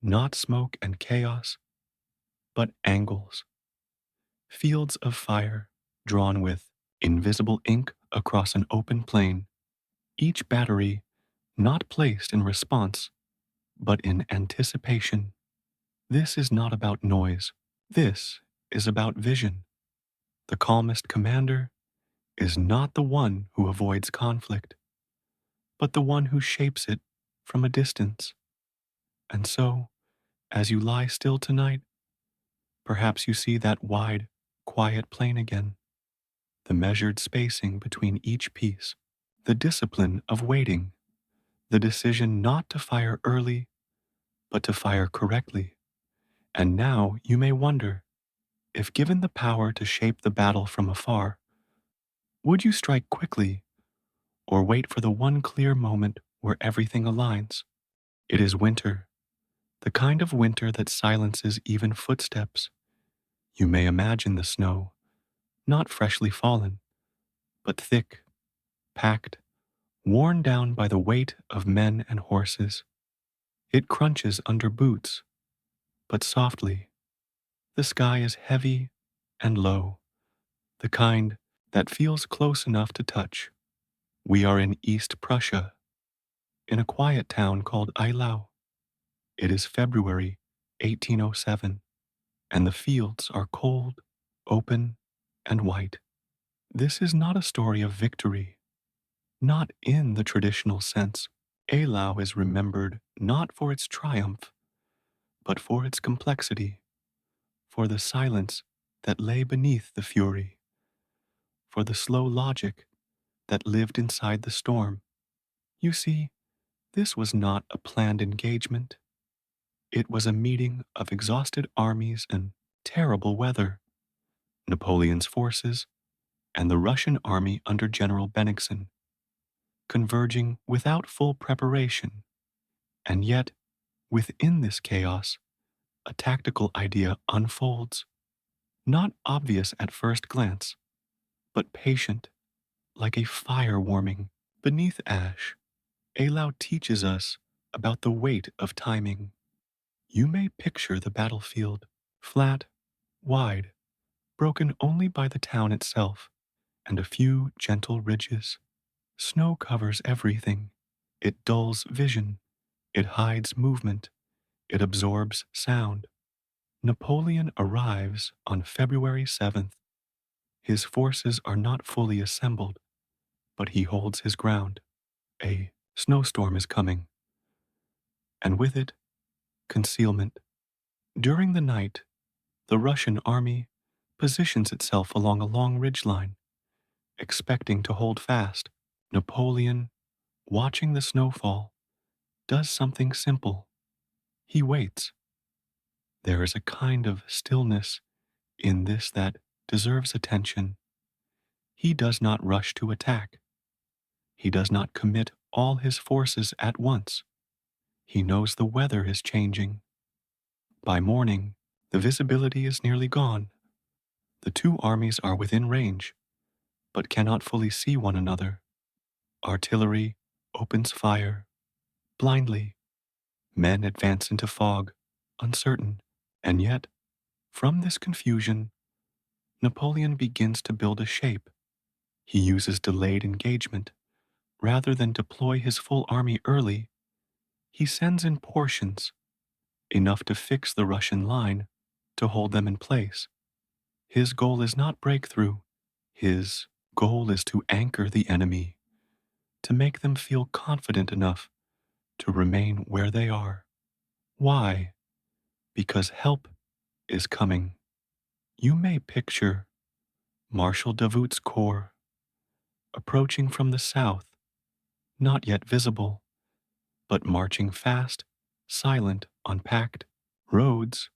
not smoke and chaos, but angles, fields of fire drawn with invisible ink across an open plain, each battery not placed in response, but in anticipation. This is not about noise. This is about vision. The calmest commander is not the one who avoids conflict, but the one who shapes it from a distance. And so, as you lie still tonight, perhaps you see that wide, quiet plain again, the measured spacing between each piece, the discipline of waiting, the decision not to fire early, but to fire correctly. And now you may wonder, if given the power to shape the battle from afar, would you strike quickly or wait for the one clear moment where everything aligns? It is winter, the kind of winter that silences even footsteps. You may imagine the snow, not freshly fallen, but thick, packed, worn down by the weight of men and horses. It crunches under boots, but softly. The sky is heavy and low, the kind that feels close enough to touch. We are in East Prussia, in a quiet town called Eylau. It is February 1807, and the fields are cold, open, and white. This is not a story of victory, not in the traditional sense. Eylau is remembered not for its triumph, but for its complexity, for the silence that lay beneath the fury, for the slow logic that lived inside the storm. You see, this was not a planned engagement. It was a meeting of exhausted armies and terrible weather. Napoleon's forces and the Russian army under General Bennigsen, converging without full preparation. And yet, within this chaos, a tactical idea unfolds, not obvious at first glance, but patient, like a fire warming beneath ash. Eylau teaches us about the weight of timing. You may picture the battlefield, flat, wide, broken only by the town itself and a few gentle ridges. Snow covers everything. It dulls vision. It hides movement. It absorbs sound. Napoleon arrives on February 7th. His forces are not fully assembled, but he holds his ground. A snowstorm is coming, and with it, concealment. During the night, the Russian army positions itself along a long ridgeline, expecting to hold fast. Napoleon, watching the snowfall, does something simple. He waits. There is a kind of stillness in this that deserves attention. He does not rush to attack. He does not commit all his forces at once. He knows the weather is changing. By morning, the visibility is nearly gone. The two armies are within range, but cannot fully see one another. Artillery opens fire, blindly. Men advance into fog, uncertain, and yet, from this confusion, Napoleon begins to build a shape. He uses delayed engagement. Rather than deploy his full army early, he sends in portions, enough to fix the Russian line, to hold them in place. His goal is not breakthrough. His goal is to anchor the enemy, to make them feel confident enough to remain where they are. Why? Because help is coming. You may picture Marshal Davout's corps approaching from the south, not yet visible, but marching fast, silent on packed roads,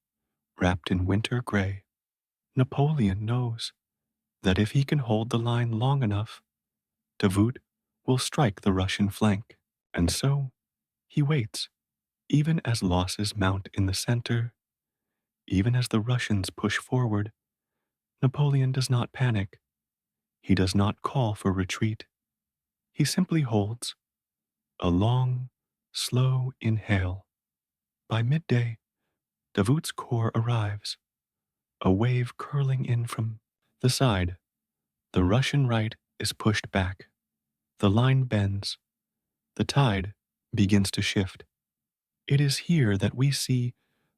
wrapped in winter gray. Napoleon knows that if he can hold the line long enough, Davout will strike the Russian flank. And so he waits, even as losses mount in the center, even as the Russians push forward. Napoleon does not panic. He does not call for retreat. He simply holds a long, slow inhale. By midday, Davout's corps arrives, a wave curling in from the side. The Russian right is pushed back. The line bends. The tide begins to shift. It is here that we see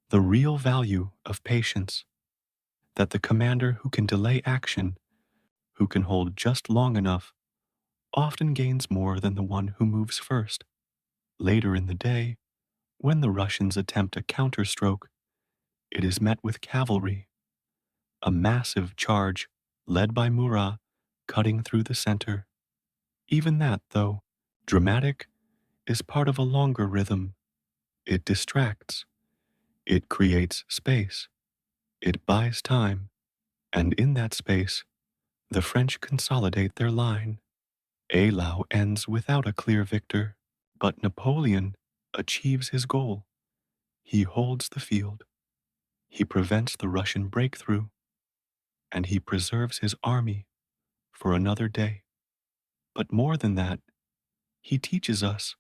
the real value of patience, that the commander who can delay action, who can hold just long enough, often gains more than the one who moves first. Later in the day, when the Russians attempt a counterstroke, it is met with cavalry, a massive charge led by Murat cutting through the center. Even that, though dramatic, is part of a longer rhythm. It distracts, it creates space, it buys time, and in that space, the French consolidate their line. Eylau ends without a clear victor, but Napoleon achieves his goal. He holds the field, he prevents the Russian breakthrough, and he preserves his army for another day. But more than that, he teaches us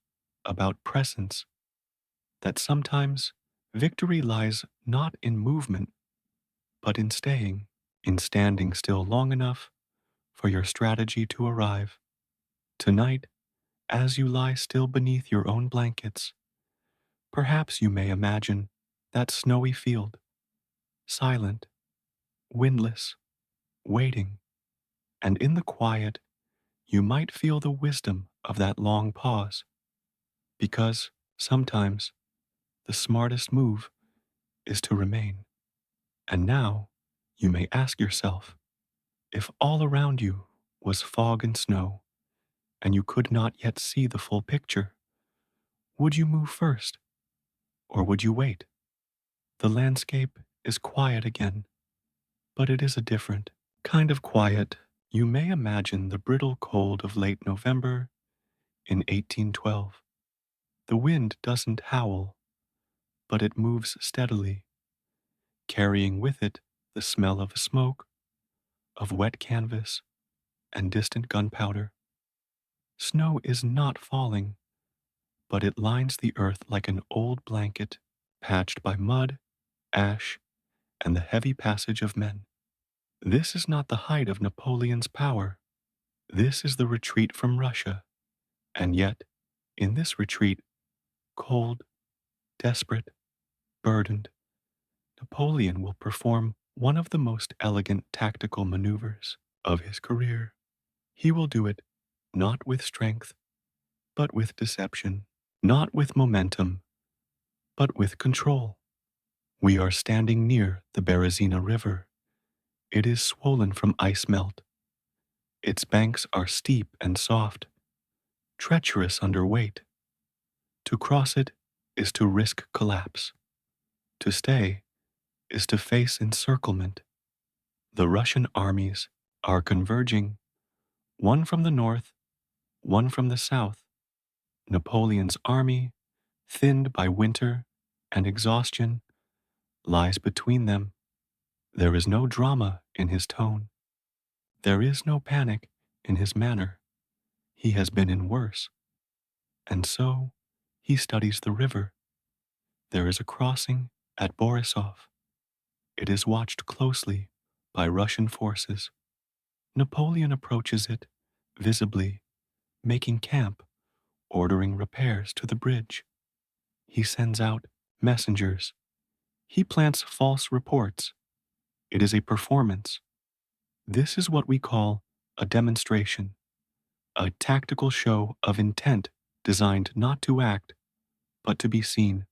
about presence, that sometimes victory lies not in movement, but in standing still long enough for your strategy to arrive. Tonight, as you lie still beneath your own blankets, perhaps you may imagine that snowy field, silent, windless, waiting, and in the quiet, you might feel the wisdom of that long pause, because sometimes the smartest move is to remain. And now you may ask yourself, if all around you was fog and snow, and you could not yet see the full picture, would you move first, or would you wait? The landscape is quiet again, but it is a different kind of quiet. You may imagine the brittle cold of late November in 1812. The wind doesn't howl, but it moves steadily, carrying with it the smell of smoke, of wet canvas, and distant gunpowder. Snow is not falling, but it lines the earth like an old blanket, patched by mud, ash, and the heavy passage of men. This is not the height of Napoleon's power. This is the retreat from Russia. And yet, in this retreat, cold, desperate, burdened, Napoleon will perform one of the most elegant tactical maneuvers of his career. He will do it not with strength, but with deception, not with momentum, but with control. We are standing near the Berezina River. It is swollen from ice melt. Its banks are steep and soft, treacherous under weight. To cross it is to risk collapse. To stay is to face encirclement. The Russian armies are converging, one from the north, one from the south. Napoleon's army, thinned by winter and exhaustion, lies between them. There is no drama in his tone. There is no panic in his manner. He has been in worse. And so he studies the river. There is a crossing at Borisov. It is watched closely by Russian forces. Napoleon approaches it, visibly, making camp, ordering repairs to the bridge. He sends out messengers. He plants false reports. It is a performance. This is what we call a demonstration, a tactical show of intent designed not to act, but to be seen.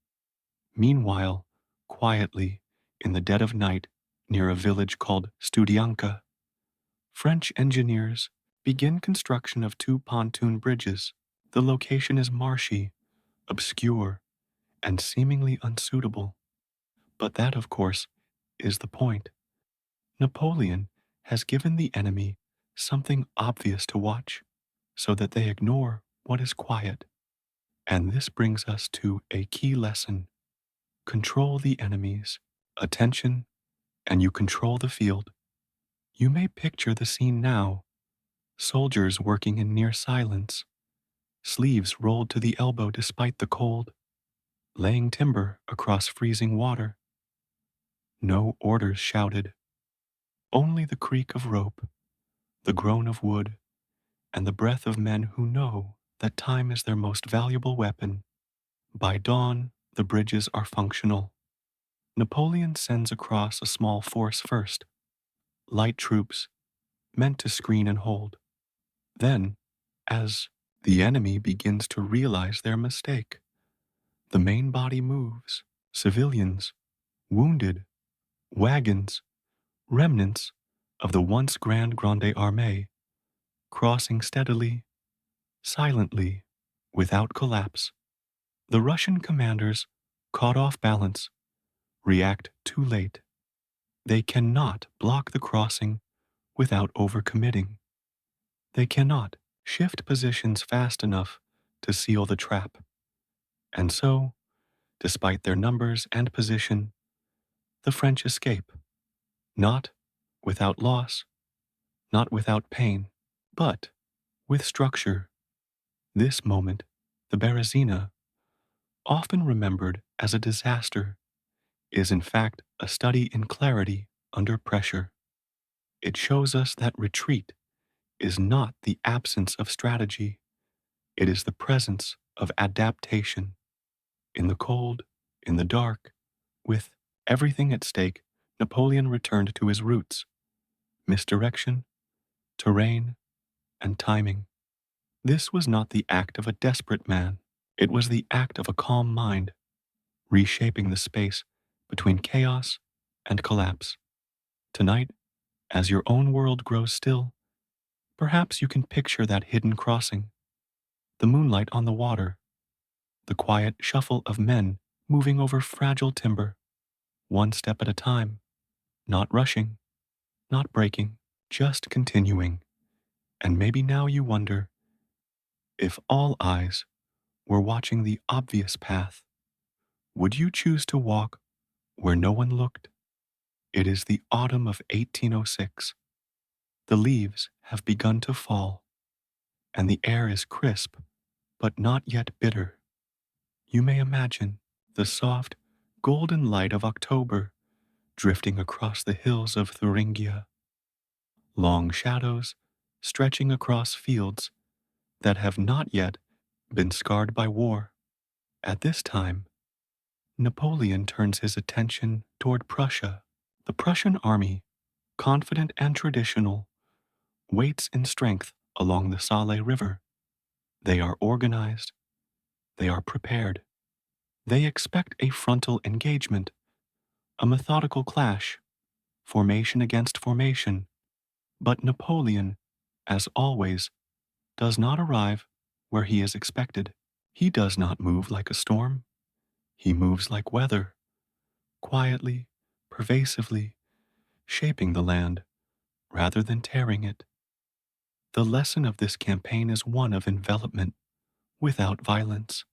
Meanwhile, quietly, in the dead of night, near a village called Studianka, French engineers begin construction of two pontoon bridges. The location is marshy, obscure, and seemingly unsuitable. But that, of course, is the point. Napoleon has given the enemy something obvious to watch so that they ignore what is quiet. And this brings us to a key lesson. Control the enemy's attention, and you control the field. You may picture the scene now: soldiers working in near silence, sleeves rolled to the elbow despite the cold, laying timber across freezing water. No orders shouted, only the creak of rope, the groan of wood, and the breath of men who know that time is their most valuable weapon. By dawn, the bridges are functional. Napoleon sends across a small force first, light troops, meant to screen and hold. Then, as the enemy begins to realize their mistake, the main body moves, civilians, wounded, wagons, remnants of the once Grand Armée, crossing steadily, silently, without collapse. The Russian commanders, caught off balance, react too late. They cannot block the crossing without overcommitting. They cannot shift positions fast enough to seal the trap. And so, despite their numbers and position, the French escape, not without loss, not without pain, but with structure. This moment, the Berezina, often remembered as a disaster, is in fact a study in clarity under pressure. It shows us that retreat is not the absence of strategy, it is the presence of adaptation. In the cold, in the dark, with everything at stake, Napoleon returned to his roots: misdirection, terrain, and timing. This was not the act of a desperate man, it was the act of a calm mind, reshaping the space between chaos and collapse. Tonight, as your own world grows still, perhaps you can picture that hidden crossing, the moonlight on the water, the quiet shuffle of men moving over fragile timber, one step at a time, not rushing, not breaking, just continuing. And maybe now you wonder, if all eyes were watching the obvious path, would you choose to walk where no one looked? It is the autumn of 1806. The leaves have begun to fall, and the air is crisp, but not yet bitter. You may imagine the soft, golden light of October drifting across the hills of Thuringia, long shadows stretching across fields that have not yet been scarred by war. At this time, Napoleon turns his attention toward Prussia. The Prussian army, confident and traditional, waits in strength along the Saale River. They are organized. They are prepared. They expect a frontal engagement, a methodical clash, formation against formation. But Napoleon, as always, does not arrive where he is expected. He does not move like a storm. He moves like weather, quietly, pervasively, shaping the land rather than tearing it. The lesson of this campaign is one of envelopment without violence.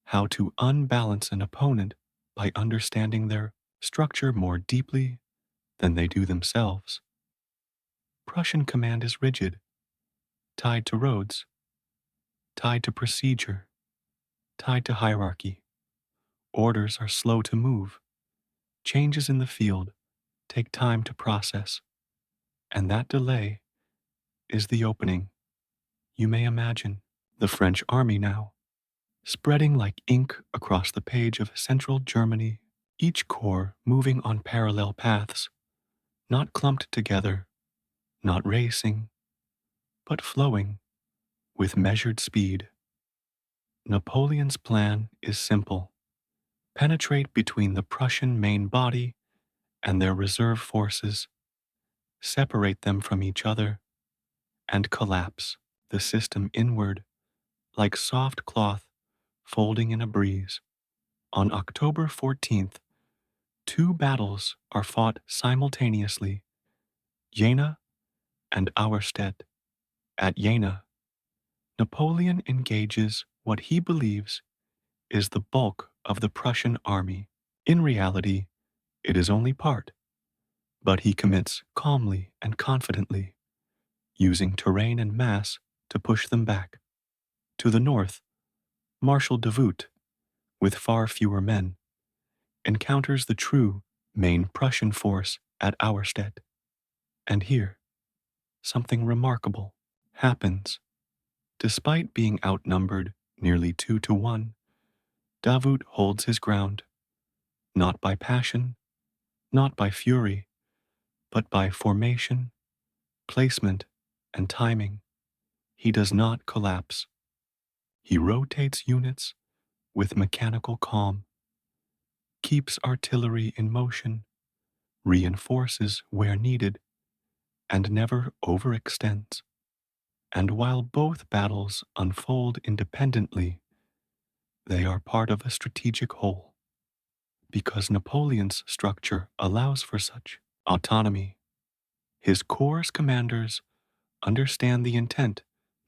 How to unbalance an opponent by understanding their structure more deeply than they do themselves. Prussian command is rigid, tied to roads, tied to procedure, tied to hierarchy. Orders are slow to move. Changes in the field take time to process, and that delay is the opening. You may imagine the French army now, spreading like ink across the page of central Germany, each corps moving on parallel paths, not clumped together, not racing, but flowing with measured speed. Napoleon's plan is simple: penetrate between the Prussian main body and their reserve forces, separate them from each other, and collapse the system inward like soft cloth folding in a breeze. On October 14th, two battles are fought simultaneously, Jena and Austerlitz. At Jena, Napoleon engages what he believes is the bulk of the Prussian army. In reality, it is only part, but he commits calmly and confidently, using terrain and mass to push them back. To the north, Marshal Davout, with far fewer men, encounters the true main Prussian force at Auerstedt. And here, something remarkable happens. Despite being outnumbered nearly 2-1, Davout holds his ground, not by passion, not by fury, but by formation, placement, and timing. He does not collapse. He rotates units with mechanical calm, keeps artillery in motion, reinforces where needed, and never overextends. And while both battles unfold independently, they are part of a strategic whole, because Napoleon's structure allows for such autonomy. His corps commanders understand the intent,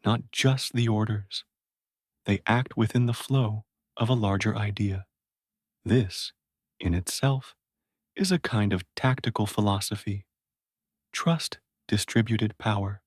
not just the orders. They act within the flow of a larger idea. This, in itself, is a kind of tactical philosophy. Trust distributed power.